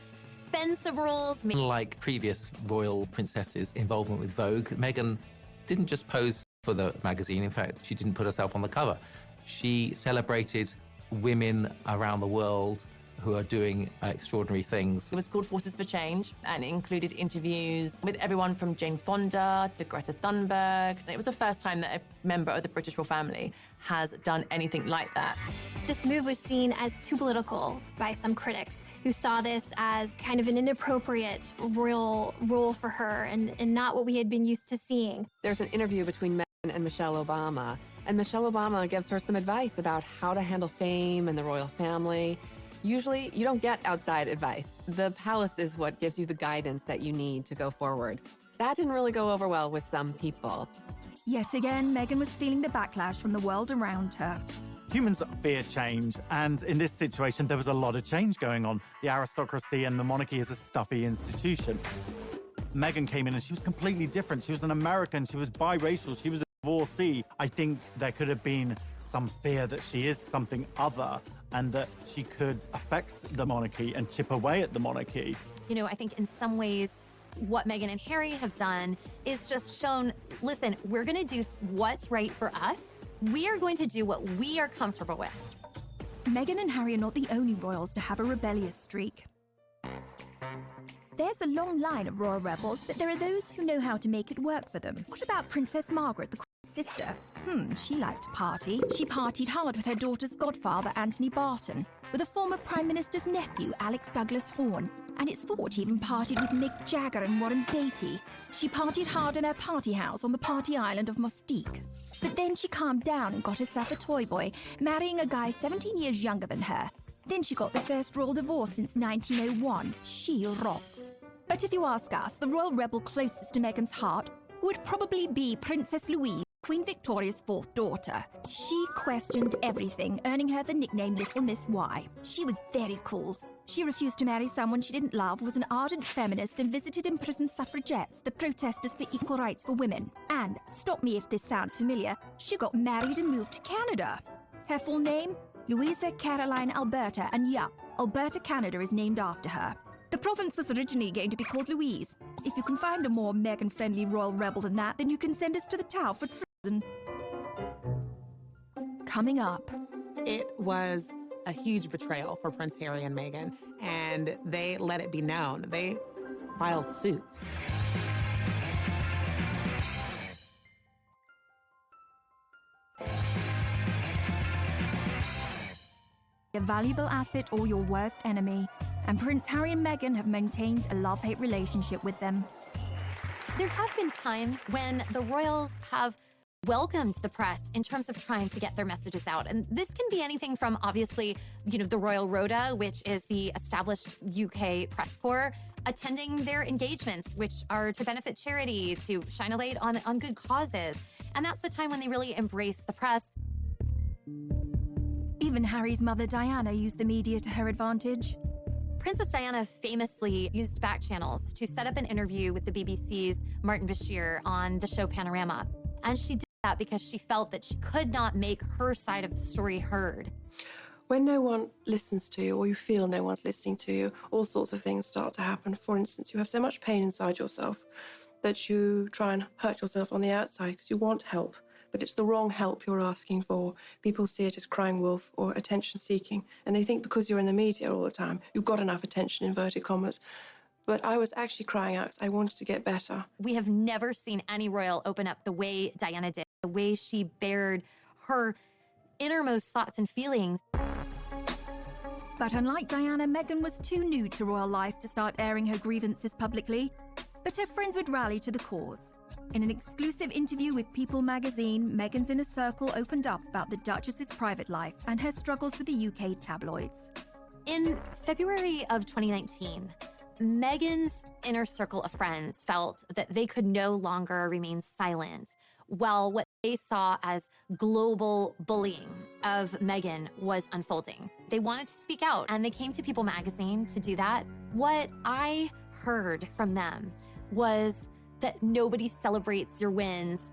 bend some rules. Unlike previous royal princesses' involvement with Vogue, Meghan didn't just pose for the magazine. In fact, she didn't put herself on the cover. She celebrated women around the world who are doing extraordinary things. It was called Forces for Change, and it included interviews with everyone from Jane Fonda to Greta Thunberg. It was the first time that a member of the British royal family has done anything like that. This move was seen as too political by some critics, who saw this as kind of an inappropriate royal role for her and not what we had been used to seeing. There's an interview between Meghan and Michelle Obama, and Michelle Obama gives her some advice about how to handle fame and the royal family. Usually, you don't get outside advice. The palace is what gives you the guidance that you need to go forward. That didn't really go over well with some people. Yet again, Meghan was feeling the backlash from the world around her. Humans fear change, and in this situation, there was a lot of change going on. The aristocracy and the monarchy is a stuffy institution. Meghan came in and she was completely different. She was an American, she was biracial, she was a divorcee. I think there could have been some fear that she is something other and that she could affect the monarchy and chip away at the monarchy. You know, I think in some ways, what Meghan and Harry have done is just shown, listen, we're going to do what's right for us. We are going to do what we are comfortable with. Meghan and Harry are not the only royals to have a rebellious streak. There's a long line of royal rebels, but there are those who know how to make it work for them. What about Princess Margaret, the Queen's sister? She liked to party. She partied hard with her daughter's godfather, Anthony Barton. with a former Prime Minister's nephew, Alex Douglas Horne, and it's thought she even partied with Mick Jagger and Warren Beatty. She partied hard in her party house on the party island of Mustique. But then she calmed down and got herself a toy boy, marrying a guy 17 years younger than her. Then she got the first royal divorce since 1901. She rocks. But if you ask us, the royal rebel closest to Meghan's heart would probably be Princess Louise, Queen Victoria's fourth daughter. She questioned everything, earning her the nickname Little Miss Y. She was very cool. She refused to marry someone she didn't love, was an ardent feminist, and visited imprisoned suffragettes, the protesters for equal rights for women. And, stop me if this sounds familiar, she got married and moved to Canada. Her full name? Louisa Caroline Alberta, and yeah, Alberta, Canada is named after her. The province was originally going to be called Louise. If you can find a more Meghan-friendly royal rebel than that, then you can send us to the Tower for treason. Coming up. It was a huge betrayal for Prince Harry and Meghan, and they let it be known. They filed suit. A valuable asset or your worst enemy, and Prince Harry and Meghan have maintained a love-hate relationship with them. There have been times when the royals have welcomed the press in terms of trying to get their messages out. And this can be anything from, obviously, the Royal Rota, which is the established UK press corps, attending their engagements, which are to benefit charity, to shine a light on good causes. And that's the time when they really embrace the press. Even Harry's mother, Diana, used the media to her advantage. Princess Diana famously used back channels to set up an interview with the BBC's Martin Bashir on the show Panorama. And she did that because she felt that she could not make her side of the story heard. When no one listens to you, or you feel no one's listening to you, all sorts of things start to happen. For instance, you have so much pain inside yourself that you try and hurt yourself on the outside because you want help, but it's the wrong help you're asking for. People see it as crying wolf or attention seeking, and they think because you're in the media all the time, you've got enough attention, inverted commas. But I was actually crying out because I wanted to get better. We have never seen any royal open up the way Diana did, the way she bared her innermost thoughts and feelings. But unlike Diana, Meghan was too new to royal life to start airing her grievances publicly. But her friends would rally to the cause. In an exclusive interview with People magazine, Meghan's inner circle opened up about the Duchess's private life and her struggles with the UK tabloids. In February of 2019, Meghan's inner circle of friends felt that they could no longer remain silent while what they saw as global bullying of Meghan was unfolding. They wanted to speak out, and they came to People magazine to do that. What I heard from them was that nobody celebrates your wins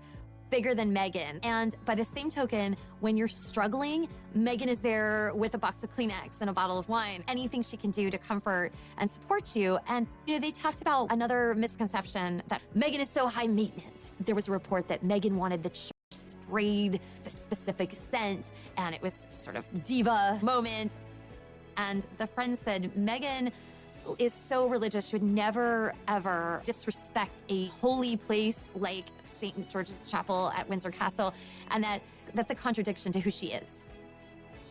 bigger than Meghan. And by the same token, when you're struggling, Meghan is there with a box of Kleenex and a bottle of wine, anything she can do to comfort and support you. And, they talked about another misconception that Meghan is so high maintenance. There was a report that Meghan wanted the church sprayed the specific scent, and it was sort of diva moment. And the friend said, Meghan is so religious, she would never, ever disrespect a holy place like St. George's Chapel at Windsor Castle, and that's a contradiction to who she is.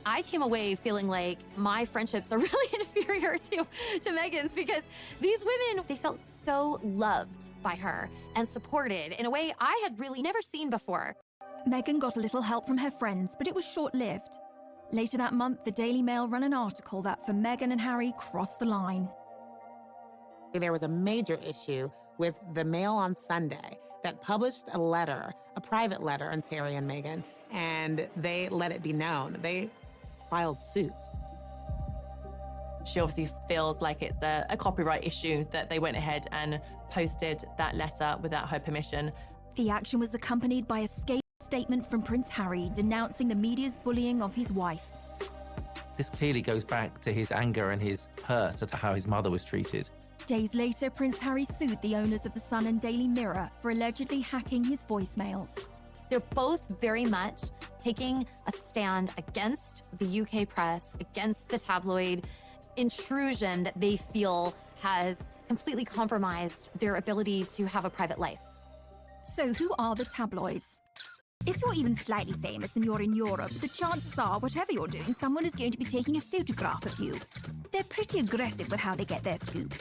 I came away feeling like my friendships are really inferior to Meghan's, because these women, they felt so loved by her and supported in a way I had really never seen before. Meghan got a little help from her friends, but it was short-lived. Later that month, the Daily Mail ran an article that for Meghan and Harry crossed the line. There was a major issue with the Mail on Sunday that published a letter, a private letter, on Harry and Meghan, and they let it be known. They filed suit. She obviously feels like it's a copyright issue that they went ahead and posted that letter without her permission. The action was accompanied by a scathing statement from Prince Harry denouncing the media's bullying of his wife. This clearly goes back to his anger and his hurt at how his mother was treated. Days later, Prince Harry sued the owners of The Sun and Daily Mirror for allegedly hacking his voicemails. They're both very much taking a stand against the UK press, against the tabloid intrusion that they feel has completely compromised their ability to have a private life. So who are the tabloids? If you're even slightly famous and you're in Europe, the chances are, whatever you're doing, someone is going to be taking a photograph of you. They're pretty aggressive with how they get their scoops.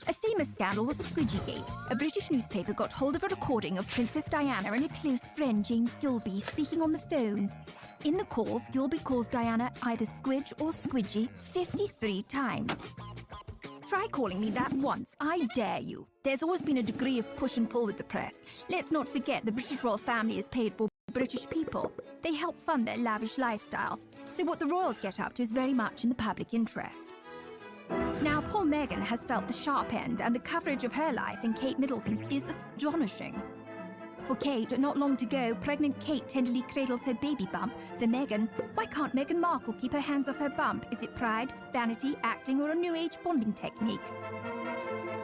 A famous scandal was Squidgygate. A British newspaper got hold of a recording of Princess Diana and a close friend, James Gilby, speaking on the phone. In the calls, Gilby calls Diana either Squidge or Squidgy 53 times. Try calling me that once, I dare you. There's always been a degree of push and pull with the press. Let's not forget the British royal family is paid for British people. They help fund their lavish lifestyle. So what the royals get up to is very much in the public interest. Now, poor Meghan has felt the sharp end, and the coverage of her life in Kate Middleton is astonishing. For Kate, not long to go, pregnant Kate tenderly cradles her baby bump. For Meghan, why can't Meghan Markle keep her hands off her bump? Is it pride, vanity, acting, or a new age bonding technique?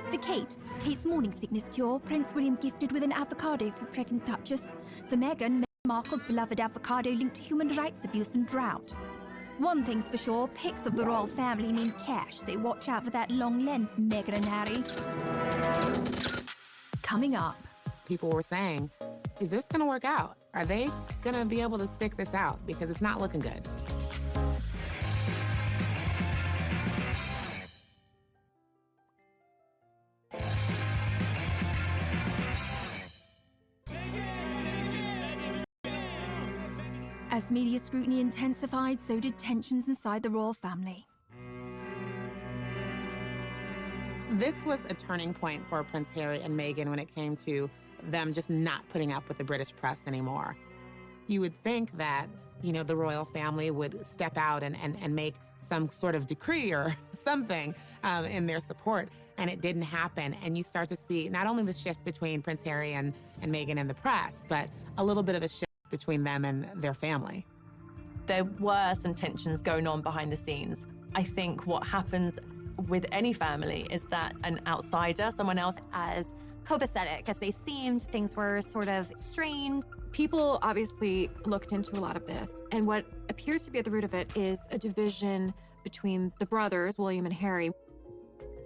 For Kate, Kate's morning sickness cure, Prince William gifted with an avocado for pregnant Duchess. For Meghan Markle's beloved avocado linked to human rights abuse and drought. One thing's for sure, pics of the royal family mean cash, so watch out for that long lens, Meghan and Harry. Coming up. People were saying, is this going to work out? Are they going to be able to stick this out? Because it's not looking good. As media scrutiny intensified, so did tensions inside the royal family. This was a turning point for Prince Harry and Meghan when it came to them just not putting up with the British press anymore. You would think that, the royal family would step out and make some sort of decree or something in their support, and it didn't happen. And you start to see not only the shift between Prince Harry and Meghan and the press, but a little bit of a shift between them and their family. There were some tensions going on behind the scenes. I think what happens with any family is that an outsider, someone else, as copacetic as they seemed, things were sort of strained. People obviously looked into a lot of this, and what appears to be at the root of it is a division between the brothers, William and Harry.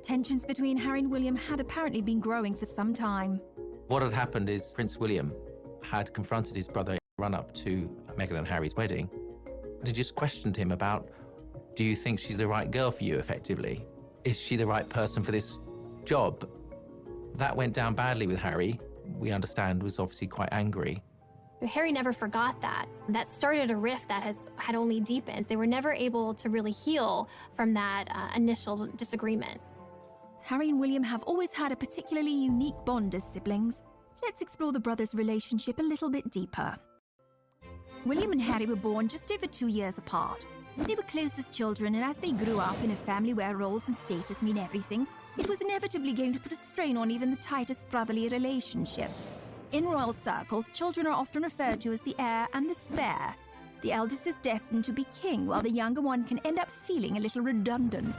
Tensions between Harry and William had apparently been growing for some time. What had happened is Prince William had confronted his brother in the run-up to Meghan and Harry's wedding. He just questioned him about, do you think she's the right girl for you, effectively? Is she the right person for this job? That went down badly with Harry. We understand was obviously quite angry. Harry never forgot that. That started a rift that had only deepened. They were never able to really heal from that initial disagreement. Harry and William have always had a particularly unique bond as siblings. Let's explore the brothers' relationship a little bit deeper. William and Harry were born just over 2 years apart. They were close as children, and as they grew up in a family where roles and status mean everything, it was inevitably going to put a strain on even the tightest brotherly relationship. In royal circles, children are often referred to as the heir and the spare. The eldest is destined to be king, while the younger one can end up feeling a little redundant.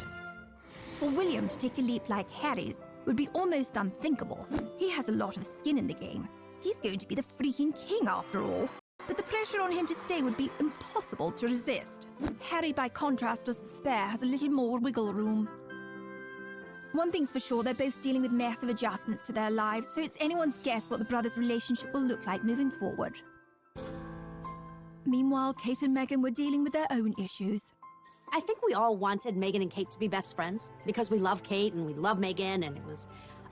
For William to take a leap like Harry's would be almost unthinkable. He has a lot of skin in the game. He's going to be the freaking king after all. But the pressure on him to stay would be impossible to resist. Harry, by contrast, as the spare, has a little more wiggle room. One thing's for sure, they're both dealing with massive adjustments to their lives, so it's anyone's guess what the brothers' relationship will look like moving forward. Meanwhile, Kate and Meghan were dealing with their own issues. I think we all wanted Meghan and Kate to be best friends because we love Kate and we love Meghan, and it was,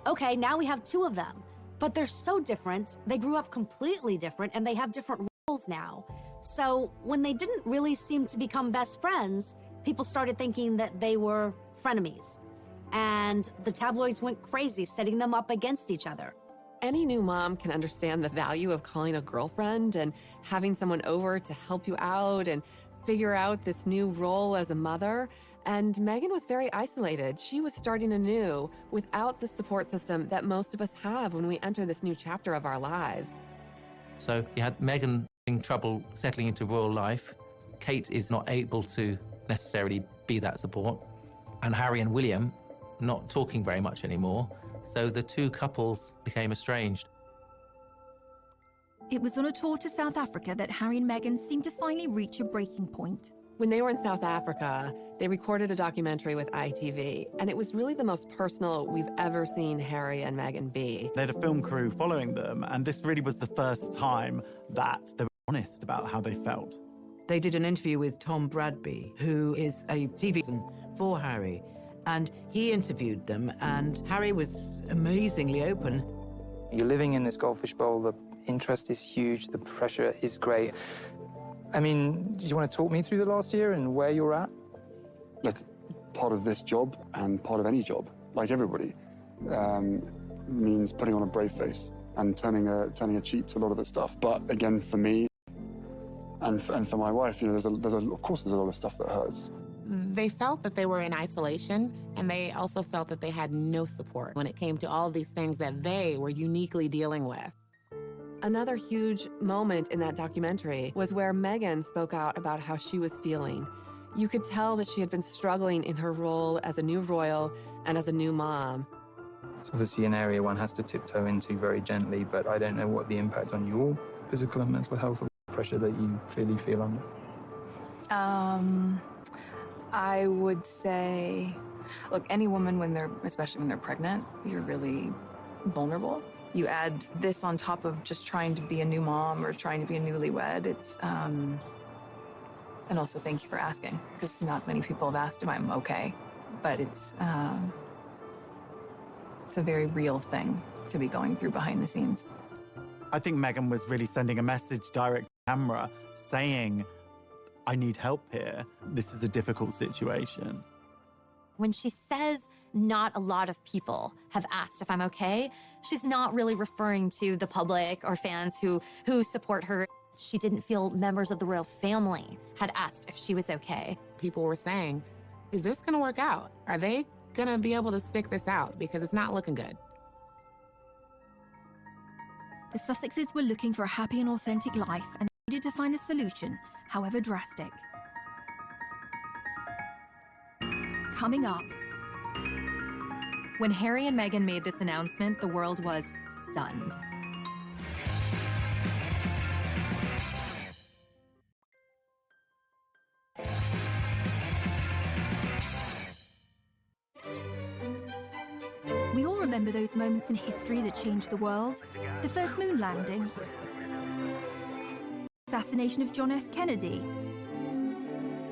okay, now we have two of them. But they're so different. They grew up completely different, and they have different roles now. So when they didn't really seem to become best friends, people started thinking that they were frenemies. And the tabloids went crazy, setting them up against each other. Any new mom can understand the value of calling a girlfriend and having someone over to help you out and figure out this new role as a mother. And Meghan was very isolated. She was starting anew without the support system that most of us have when we enter this new chapter of our lives. So you had Meghan having trouble settling into royal life. Kate is not able to necessarily be that support. And Harry and William not talking very much anymore. So the two couples became estranged. It was on a tour to South Africa that Harry and Meghan seemed to finally reach a breaking point. When they were in South Africa, they recorded a documentary with ITV, and it was really the most personal we've ever seen Harry and Meghan be. They had a film crew following them, and this really was the first time that there honest about how they felt. They did an interview with Tom Bradby, who is a TV for Harry, and he interviewed them, and Harry was amazingly open. You're living in this goldfish bowl, the interest is huge, the pressure is great. I mean, do you want to talk me through the last year and where you're at? Look, part of this job and part of any job, like everybody, means putting on a brave face and turning a cheek to a lot of the stuff. But again, for me and for my wife, you know, of course there's a lot of stuff that hurts. They felt that they were in isolation, and they also felt that they had no support when it came to all these things that they were uniquely dealing with. Another huge moment in that documentary was where Meghan spoke out about how she was feeling. You could tell that she had been struggling in her role as a new royal and as a new mom. It's obviously an area one has to tiptoe into very gently, but I don't know what the impact on your physical and mental health or pressure that you clearly feel under. I would say, look, any woman, especially when they're pregnant, you're really vulnerable. You add this on top of just trying to be a new mom or trying to be a newlywed. It's, and also thank you for asking, because not many people have asked if I'm okay, but it's a very real thing to be going through behind the scenes. I think Meghan was really sending a message direct to camera saying, I need help here. This is a difficult situation. When she says not a lot of people have asked if I'm okay, she's not really referring to the public or fans who support her. She didn't feel members of the royal family had asked if she was okay. People were saying, is this going to work out? Are they going to be able to stick this out? Because it's not looking good. The Sussexes were looking for a happy and authentic life and needed to find a solution, however drastic. Coming up. When Harry and Meghan made this announcement, the world was stunned. We all remember those moments in history that changed the world. The first moon landing. Assassination of John F. Kennedy.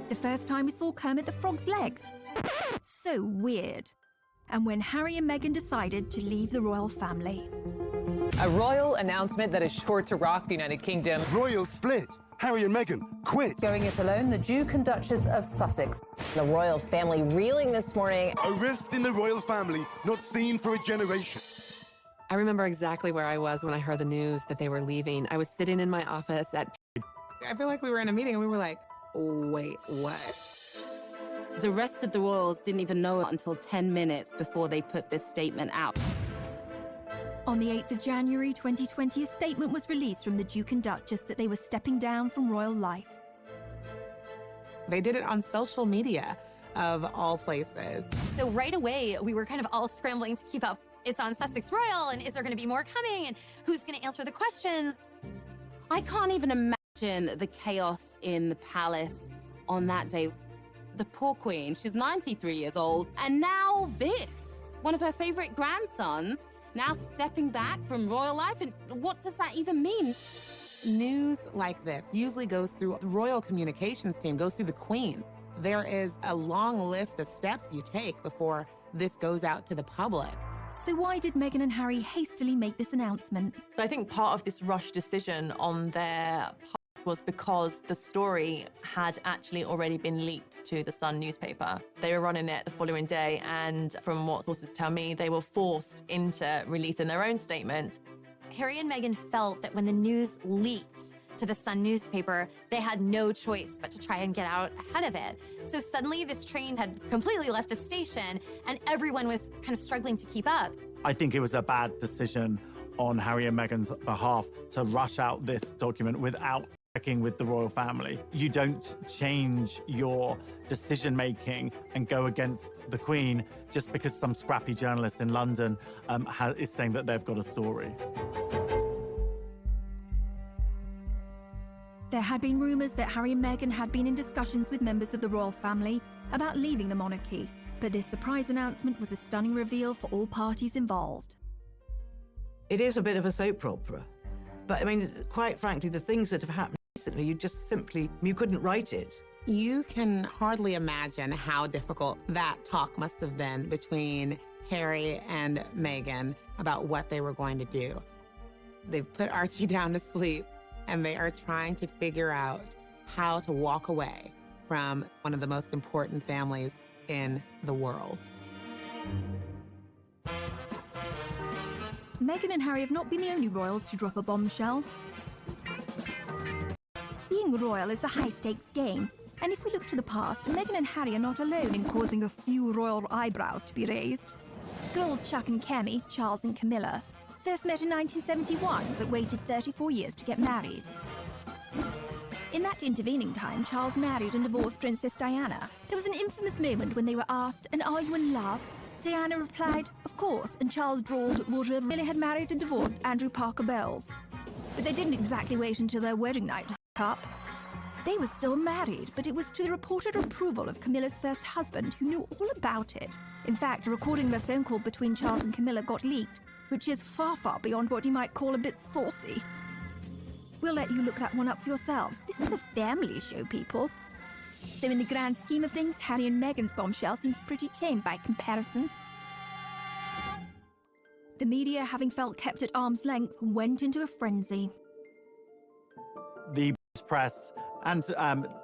The first time we saw Kermit the Frog's legs. So weird. And when Harry and Meghan decided to leave the royal family. A royal announcement that is sure to rock the United Kingdom. Royal split. Harry and Meghan quit. Going it alone, the Duke and Duchess of Sussex. The royal family reeling this morning. A rift in the royal family not seen for a generation. I remember exactly where I was when I heard the news that they were leaving. I was sitting in my office at... I feel like we were in a meeting and we were like, wait, what? The rest of the royals didn't even know it until 10 minutes before they put this statement out. On the 8th of January 2020, a statement was released from the Duke and Duchess that they were stepping down from royal life. They did it on social media, of all places. So right away, we were kind of all scrambling to keep up. It's on Sussex Royal, and is there going to be more coming? And who's going to answer the questions? I can't even imagine the chaos in the palace on that day. The poor queen, she's 93 years old, and now this. One of her favorite grandsons now stepping back from royal life, and what does that even mean? News like this usually goes through the royal communications team, goes through the queen. There is a long list of steps you take before this goes out to the public. So why did Meghan and Harry hastily make this announcement? I think part of this rush decision on their part was because the story had actually already been leaked to the Sun newspaper. They were running it the following day, and from what sources tell me, they were forced into releasing their own statement. Harry and Meghan felt that when the news leaked to the Sun newspaper, they had no choice but to try and get out ahead of it. So suddenly this train had completely left the station and everyone was kind of struggling to keep up. I think it was a bad decision on Harry and Meghan's behalf to rush out this document without checking with the royal family. You don't change your decision-making and go against the Queen just because some scrappy journalist in London is saying that they've got a story. There had been rumours that Harry and Meghan had been in discussions with members of the royal family about leaving the monarchy, but this surprise announcement was a stunning reveal for all parties involved. It is a bit of a soap opera, but I mean, quite frankly, the things that have happened recently, you couldn't write it. You can hardly imagine how difficult that talk must have been between Harry and Meghan about what they were going to do. They've put Archie down to sleep, and they are trying to figure out how to walk away from one of the most important families in the world. Meghan and Harry have not been the only royals to drop a bombshell. Being royal is a high-stakes game, and if we look to the past, Meghan and Harry are not alone in causing a few royal eyebrows to be raised. Good old Chuck and Kemi, Charles and Camilla, first met in 1971, but waited 34 years to get married. In that intervening time, Charles married and divorced Princess Diana. There was an infamous moment when they were asked, "And are you in love?" Diana replied, "Of course," and Charles drawled, "Would you really had married and divorced Andrew Parker Bowles?" But they didn't exactly wait until their wedding night to hook up. They were still married, but it was to the reported approval of Camilla's first husband, who knew all about it. In fact, a recording of a phone call between Charles and Camilla got leaked, which is far, far beyond what you might call a bit saucy. We'll let you look that one up for yourselves. This is a family show, people. So in the grand scheme of things, Harry and Meghan's bombshell seems pretty tame by comparison. The media, having felt kept at arm's length, went into a frenzy. The press and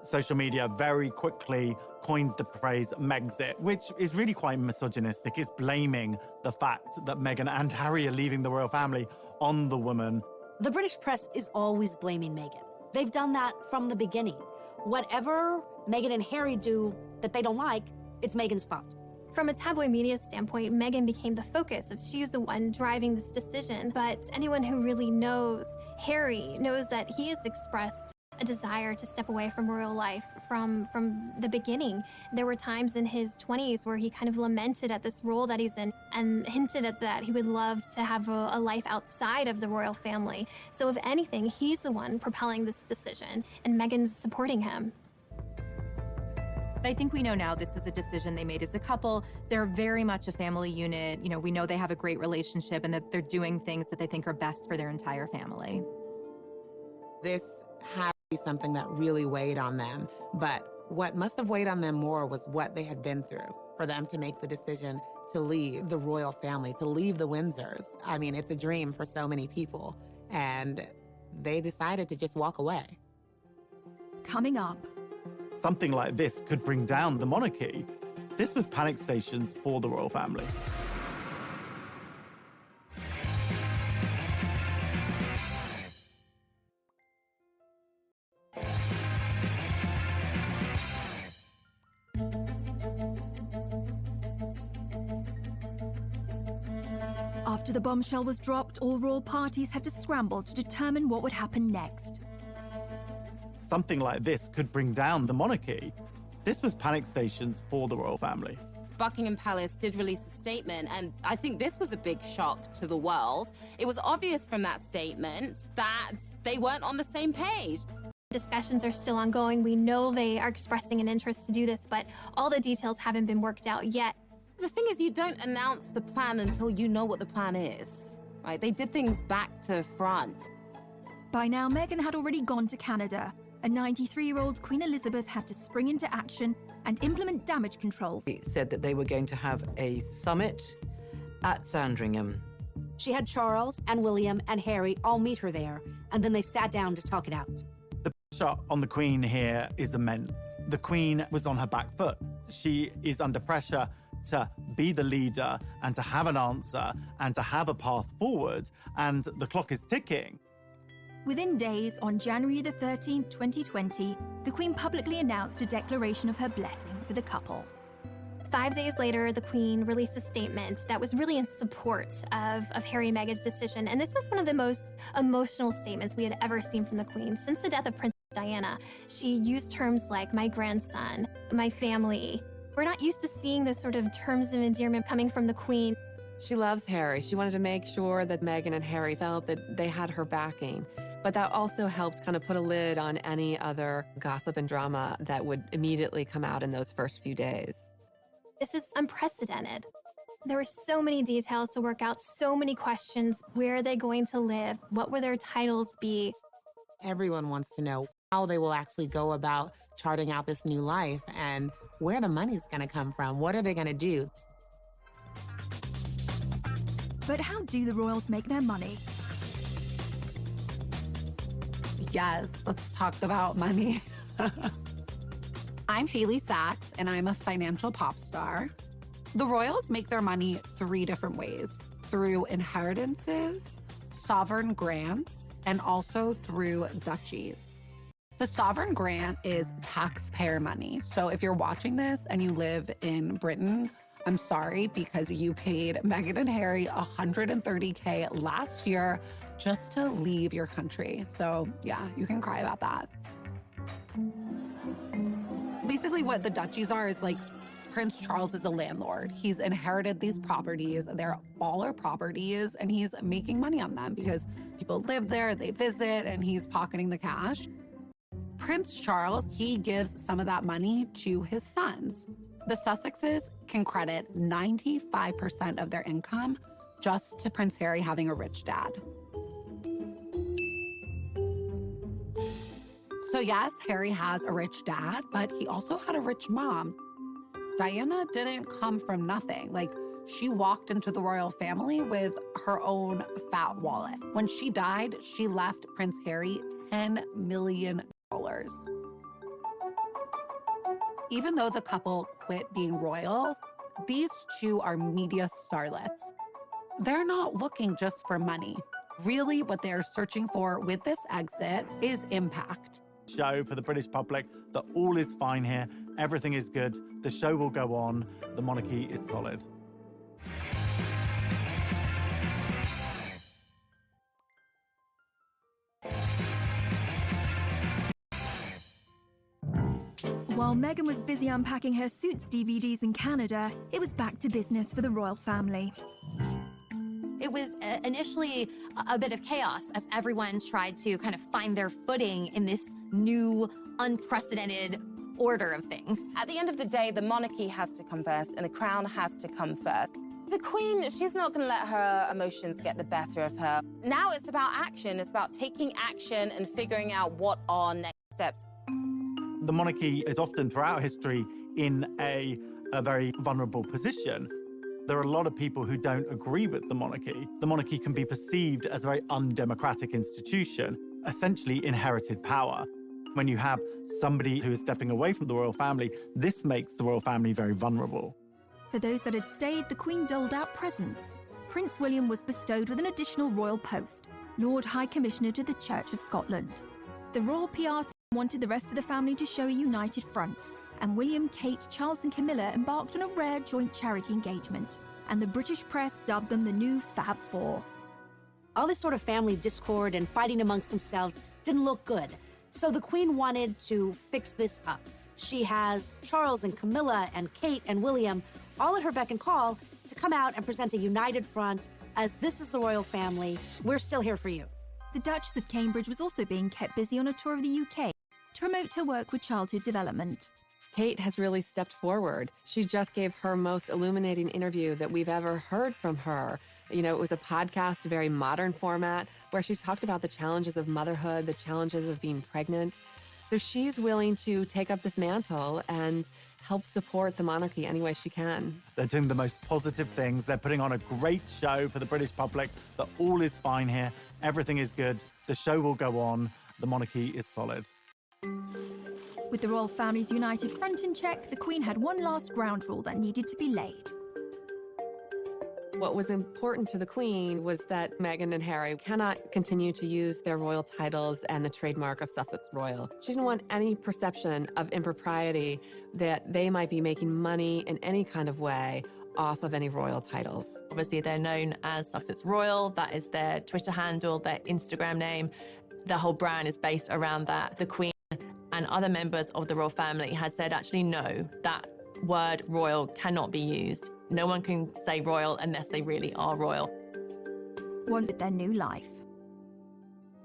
social media very quickly coined the phrase Megxit, which is really quite misogynistic. It's blaming the fact that Meghan and Harry are leaving the royal family on the woman. The British press is always blaming Meghan. They've done that from the beginning. Whatever Meghan and Harry do that they don't like, it's Meghan's fault. From a tabloid media standpoint, Meghan became the focus of she's the one driving this decision. But anyone who really knows Harry knows that he has expressed a desire to step away from royal life from the beginning. There were times in his 20s where he kind of lamented at this role that he's in and hinted at that he would love to have a life outside of the royal family. So if anything, he's the one propelling this decision, and Meghan's supporting him. But I think we know now this is a decision they made as a couple. They're very much a family unit. You know, we know they have a great relationship and that they're doing things that they think are best for their entire family. This had to be something that really weighed on them. But what must have weighed on them more was what they had been through for them to make the decision to leave the royal family, to leave the Windsors. I mean, it's a dream for so many people. And they decided to just walk away. Coming up. Something like this could bring down the monarchy. This was panic stations for the royal family. After the bombshell was dropped, all royal parties had to scramble to determine what would happen next. Something like this could bring down the monarchy. This was panic stations for the royal family. Buckingham Palace did release a statement, and I think this was a big shock to the world. It was obvious from that statement that they weren't on the same page. Discussions are still ongoing. We know they are expressing an interest to do this, but all the details haven't been worked out yet. The thing is, you don't announce the plan until you know what the plan is, right? They did things back to front. By now, Meghan had already gone to Canada. A 93-year-old Queen Elizabeth had to spring into action and implement damage control. He said that they were going to have a summit at Sandringham. She had Charles and William and Harry all meet her there, and then they sat down to talk it out. The pressure on the Queen here is immense. The Queen was on her back foot. She is under pressure to be the leader and to have an answer and to have a path forward, and the clock is ticking. Within days, on January the 13th, 2020, the Queen publicly announced a declaration of her blessing for the couple. 5 days later, the Queen released a statement that was really in support of Harry and Meghan's decision, and this was one of the most emotional statements we had ever seen from the Queen. Since the death of Princess Diana, she used terms like my grandson, my family. We're not used to seeing those sort of terms of endearment coming from the Queen. She loves Harry. She wanted to make sure that Meghan and Harry felt that they had her backing. But that also helped kind of put a lid on any other gossip and drama that would immediately come out in those first few days. This is unprecedented. There were so many details to work out, so many questions. Where are they going to live? What will their titles be? Everyone wants to know how they will actually go about charting out this new life and where the money's going to come from. What are they going to do? But how do the royals make their money? Yes, let's talk about money. I'm Haley Sachs, and I'm a financial pop star. The royals make their money 3 different ways: through inheritances, sovereign grants, and also through duchies. The sovereign grant is taxpayer money. So if you're watching this and you live in Britain, I'm sorry, because you paid Meghan and Harry $130K last year just to leave your country. So yeah, you can cry about that. Basically what the duchies are is like Prince Charles is a landlord. He's inherited these properties. They're all our properties, and he's making money on them because people live there, they visit, and he's pocketing the cash. Prince Charles, he gives some of that money to his sons. The Sussexes can credit 95% of their income just to Prince Harry having a rich dad. So yes, Harry has a rich dad, but he also had a rich mom. Diana didn't come from nothing. Like, she walked into the royal family with her own fat wallet. When she died, she left Prince Harry $10 million. Even though the couple quit being royals, these two are media starlets. They're not looking just for money. Really, what they're searching for with this exit is impact. Show for the British public that all is fine here, everything is good, the show will go on, the monarchy is solid. While Meghan was busy unpacking her Suits DVDs in Canada, it was back to business for the royal family. It was initially a bit of chaos as everyone tried to kind of find their footing in this new, unprecedented order of things. At the end of the day, the monarchy has to come first and the crown has to come first. The Queen, she's not going to let her emotions get the better of her. Now it's about action. It's about taking action and figuring out what are next steps. The monarchy is often, throughout history, in a very vulnerable position. There are a lot of people who don't agree with the monarchy. The monarchy can be perceived as a very undemocratic institution, essentially inherited power. When you have somebody who is stepping away from the royal family, this makes the royal family very vulnerable. For those that had stayed, the Queen doled out presents. Prince William was bestowed with an additional royal post, Lord High Commissioner to the Church of Scotland. The royal PR team wanted the rest of the family to show a united front, and William, Kate, Charles and Camilla embarked on a rare joint charity engagement, and the British press dubbed them the new Fab Four. All this sort of family discord and fighting amongst themselves didn't look good, so the Queen wanted to fix this up. She has Charles and Camilla and Kate and William all at her beck and call to come out and present a united front as this is the royal family, we're still here for you. The Duchess of Cambridge was also being kept busy on a tour of the UK to promote her work with childhood development. Kate has really stepped forward. She just gave her most illuminating interview that we've ever heard from her. You know, it was a podcast, a very modern format, where she talked about the challenges of motherhood, the challenges of being pregnant. So she's willing to take up this mantle and help support the monarchy any way she can. They're doing the most positive things. They're putting on a great show for the British public, that all is fine here, everything is good, the show will go on, the monarchy is solid. With the royal family's united front in check, the Queen had one last ground rule that needed to be laid. What was important to the Queen was that Meghan and Harry cannot continue to use their royal titles and the trademark of Sussex Royal. She didn't want any perception of impropriety that they might be making money in any kind of way off of any royal titles. Obviously, they're known as Sussex Royal. That is their Twitter handle, their Instagram name. The whole brand is based around that. The Queen and other members of the royal family had said, actually, no, that word royal cannot be used. No one can say royal unless they really are royal. Wanted their new life.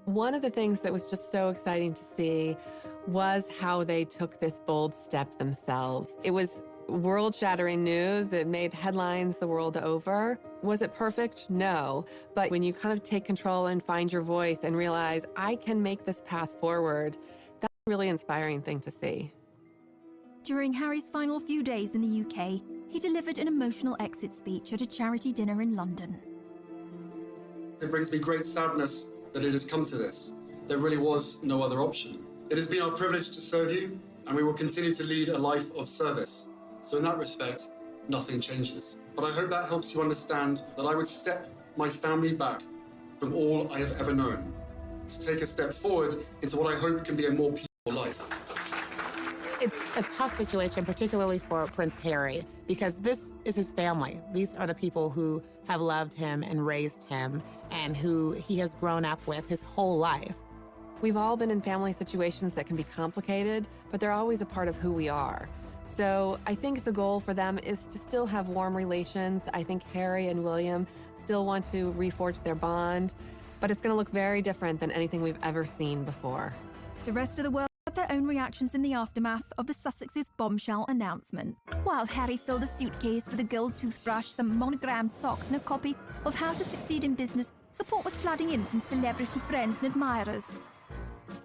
One of the things that was just so exciting to see was how they took this bold step themselves. It was world-shattering news. It made headlines the world over. Was it perfect? No. But when you kind of take control and find your voice and realize, I can make this path forward, Really inspiring thing to see. During Harry's final few days in the UK, he delivered an emotional exit speech at a charity dinner in London. It brings me great sadness that it has come to this. There really was no other option. It has been our privilege to serve you, and we will continue to lead a life of service. So in that respect, nothing changes. But I hope that helps you understand that I would step my family back from all I have ever known, to take a step forward into what I hope can be a more peaceful life. It's a tough situation, particularly for Prince Harry, because this is his family. These are the people who have loved him and raised him and who he has grown up with his whole life. We've all been in family situations that can be complicated, but they're always a part of who we are. So I think the goal for them is to still have warm relations. I think Harry and William still want to reforge their bond, but it's going to look very different than anything we've ever seen before. The rest of the world had their own reactions in the aftermath of the Sussex's bombshell announcement. While Harry filled a suitcase with a gold toothbrush, some monogrammed socks, and a copy of How to Succeed in Business, support was flooding in from celebrity friends and admirers.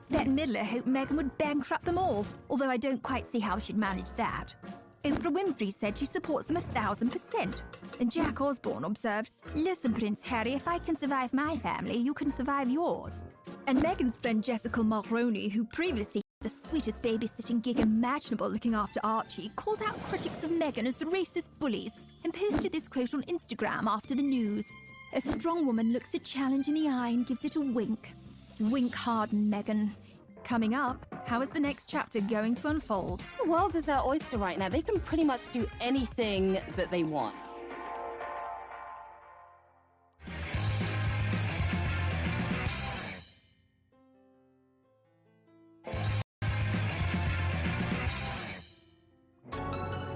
Bette Midler hoped Meghan would bankrupt them all, although I don't quite see how she'd manage that. Oprah Winfrey said she supports them 1,000%. And Jack Osborne observed, "Listen, Prince Harry, if I can survive my family, you can survive yours." And Meghan's friend Jessica Mulroney, who previously had the sweetest babysitting gig imaginable looking after Archie, called out critics of Meghan as racist bullies and posted this quote on Instagram after the news. "A strong woman looks a challenge in the eye and gives it a wink. Wink hard, Meghan." Coming up, how is the next chapter going to unfold? The world is their oyster right now. They can pretty much do anything that they want.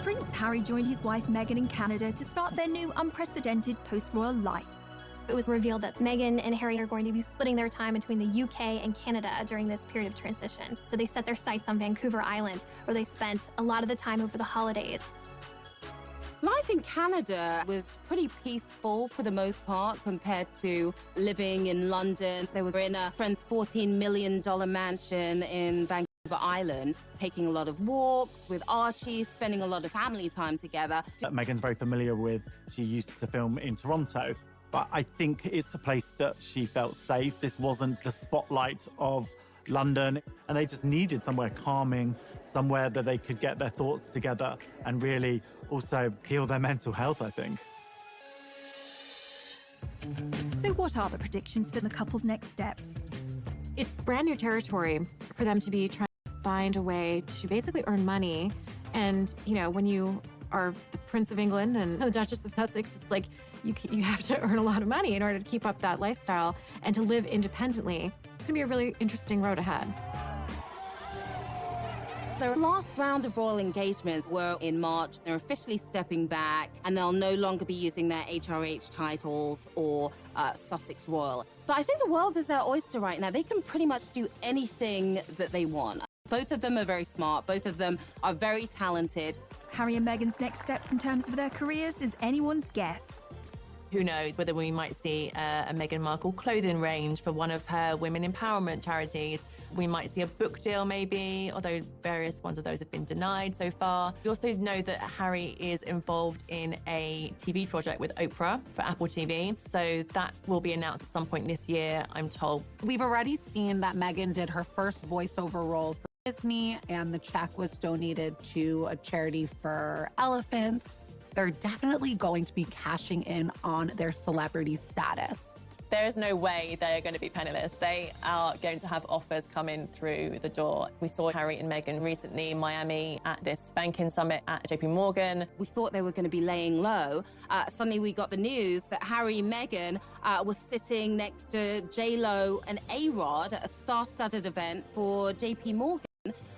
Prince Harry joined his wife Meghan in Canada to start their new unprecedented post-royal life. It was revealed that Meghan and Harry are going to be splitting their time between the UK and Canada during this period of transition. So they set their sights on Vancouver Island, where they spent a lot of the time over the holidays. Life in Canada was pretty peaceful for the most part compared to living in London. They were in a friend's $14 million mansion in Vancouver Island, taking a lot of walks with Archie, spending a lot of family time together. Meghan's very familiar with, she used to film in Toronto, but I think it's a place that she felt safe. This wasn't the spotlight of London, and they just needed somewhere calming, somewhere that they could get their thoughts together and really also heal their mental health, I think. So what are the predictions for the couple's next steps? It's brand new territory for them to be trying to find a way to basically earn money. And, you know, when you are the Prince of England and the Duchess of Sussex, it's like you have to earn a lot of money in order to keep up that lifestyle and to live independently. It's going to be a really interesting road ahead. Their last round of royal engagements were in March. They're officially stepping back, and they'll no longer be using their HRH titles or Sussex Royal. But I think the world is their oyster right now. They can pretty much do anything that they want. Both of them are very smart. Both of them are very talented. Harry and Meghan's next steps in terms of their careers is anyone's guess. Who knows whether we might see a Meghan Markle clothing range for one of her women empowerment charities. We might see a book deal maybe, although various ones of those have been denied so far. We also know that Harry is involved in a TV project with Oprah for Apple TV. So that will be announced at some point this year, I'm told. We've already seen that Meghan did her first voiceover role for Disney, and the check was donated to a charity for elephants. They're definitely going to be cashing in on their celebrity status. There is no way they are going to be penniless. They are going to have offers coming through the door. We saw Harry and Meghan recently in Miami at this banking summit at JP Morgan. We thought they were going to be laying low. Suddenly we got the news that Harry and Meghan was sitting next to J-Lo and A-Rod at a star-studded event for JP Morgan.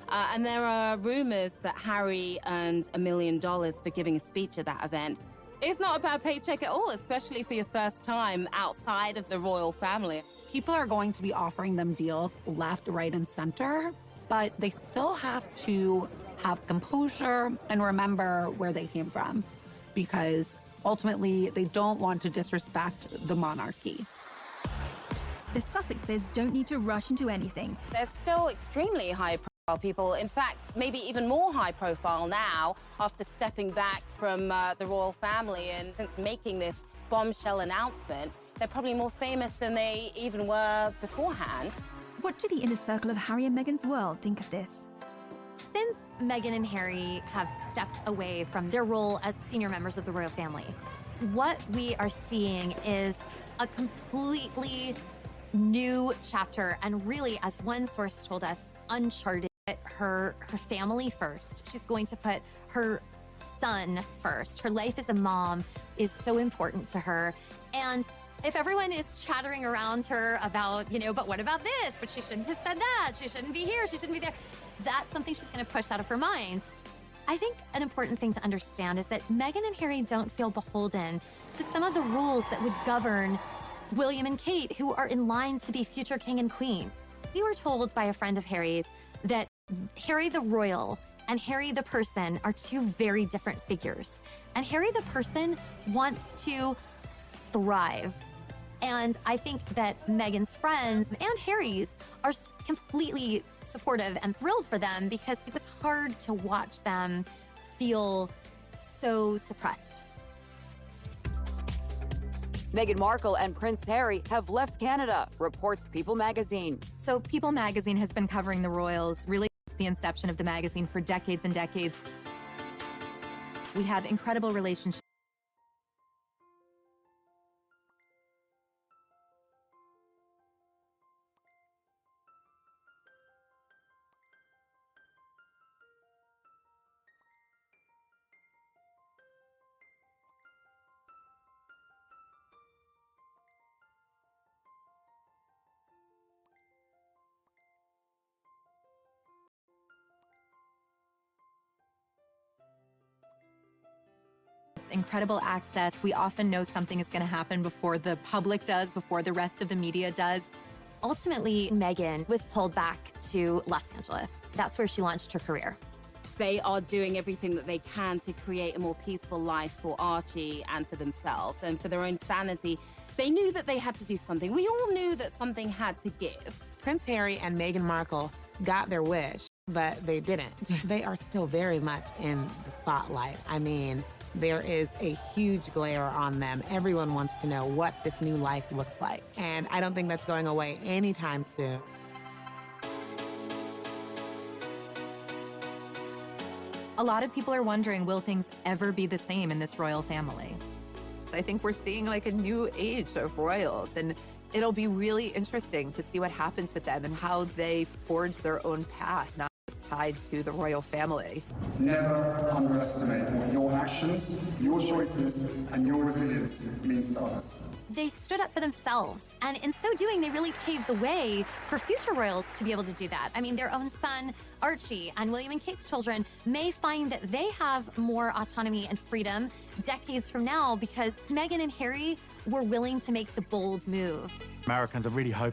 And there are rumors that Harry earned $1 million for giving a speech at that event. It's not a bad paycheck at all, especially for your first time outside of the royal family. People are going to be offering them deals left, right, and center, but they still have to have composure and remember where they came from, because ultimately they don't want to disrespect the monarchy. The Sussexes don't need to rush into anything. There's still extremely high people. In fact, maybe even more high profile now after stepping back from the royal family. And since making this bombshell announcement, they're probably more famous than they even were beforehand. What do the inner circle of Harry and Meghan's world think of this? Since Meghan and Harry have stepped away from their role as senior members of the royal family, what we are seeing is a completely new chapter, and really, as one source told us, uncharted. Her family first. She's going to put her son first. Her life as a mom is so important to her. And if everyone is chattering around her about, but what about this? But she shouldn't have said that. She shouldn't be here. She shouldn't be there. That's something she's going to push out of her mind. I think an important thing to understand is that Meghan and Harry don't feel beholden to some of the rules that would govern William and Kate, who are in line to be future king and queen. We were told by a friend of Harry's that Harry the royal and Harry the person are two very different figures. And Harry the person wants to thrive. And I think that Meghan's friends and Harry's are completely supportive and thrilled for them, because it was hard to watch them feel so suppressed. Meghan Markle and Prince Harry have left Canada, reports People magazine. So People magazine has been covering the royals really since the inception of the magazine for decades and decades. We have incredible relationships. Incredible access. We often know something is going to happen before the public does, before the rest of the media does. Ultimately, Meghan was pulled back to Los Angeles. That's where she launched her career. They are doing everything that they can to create a more peaceful life for Archie and for themselves and for their own sanity. They knew that they had to do something. We all knew that something had to give. Prince Harry and Meghan Markle got their wish, but they didn't. They are still very much in the spotlight. I mean, there is a huge glare on them. Everyone wants to know what this new life looks like. And I don't think that's going away anytime soon. A lot of people are wondering, will things ever be the same in this royal family? I think we're seeing like a new age of royals, and it'll be really interesting to see what happens with them and how they forge their own path, not just tied to the royal family. Never underestimate what your actions, your choices, and your resilience means to others. They stood up for themselves, and in so doing, they really paved the way for future royals to be able to do that. I mean, their own son, Archie, and William and Kate's children may find that they have more autonomy and freedom decades from now because Meghan and Harry were willing to make the bold move. Americans are really hoping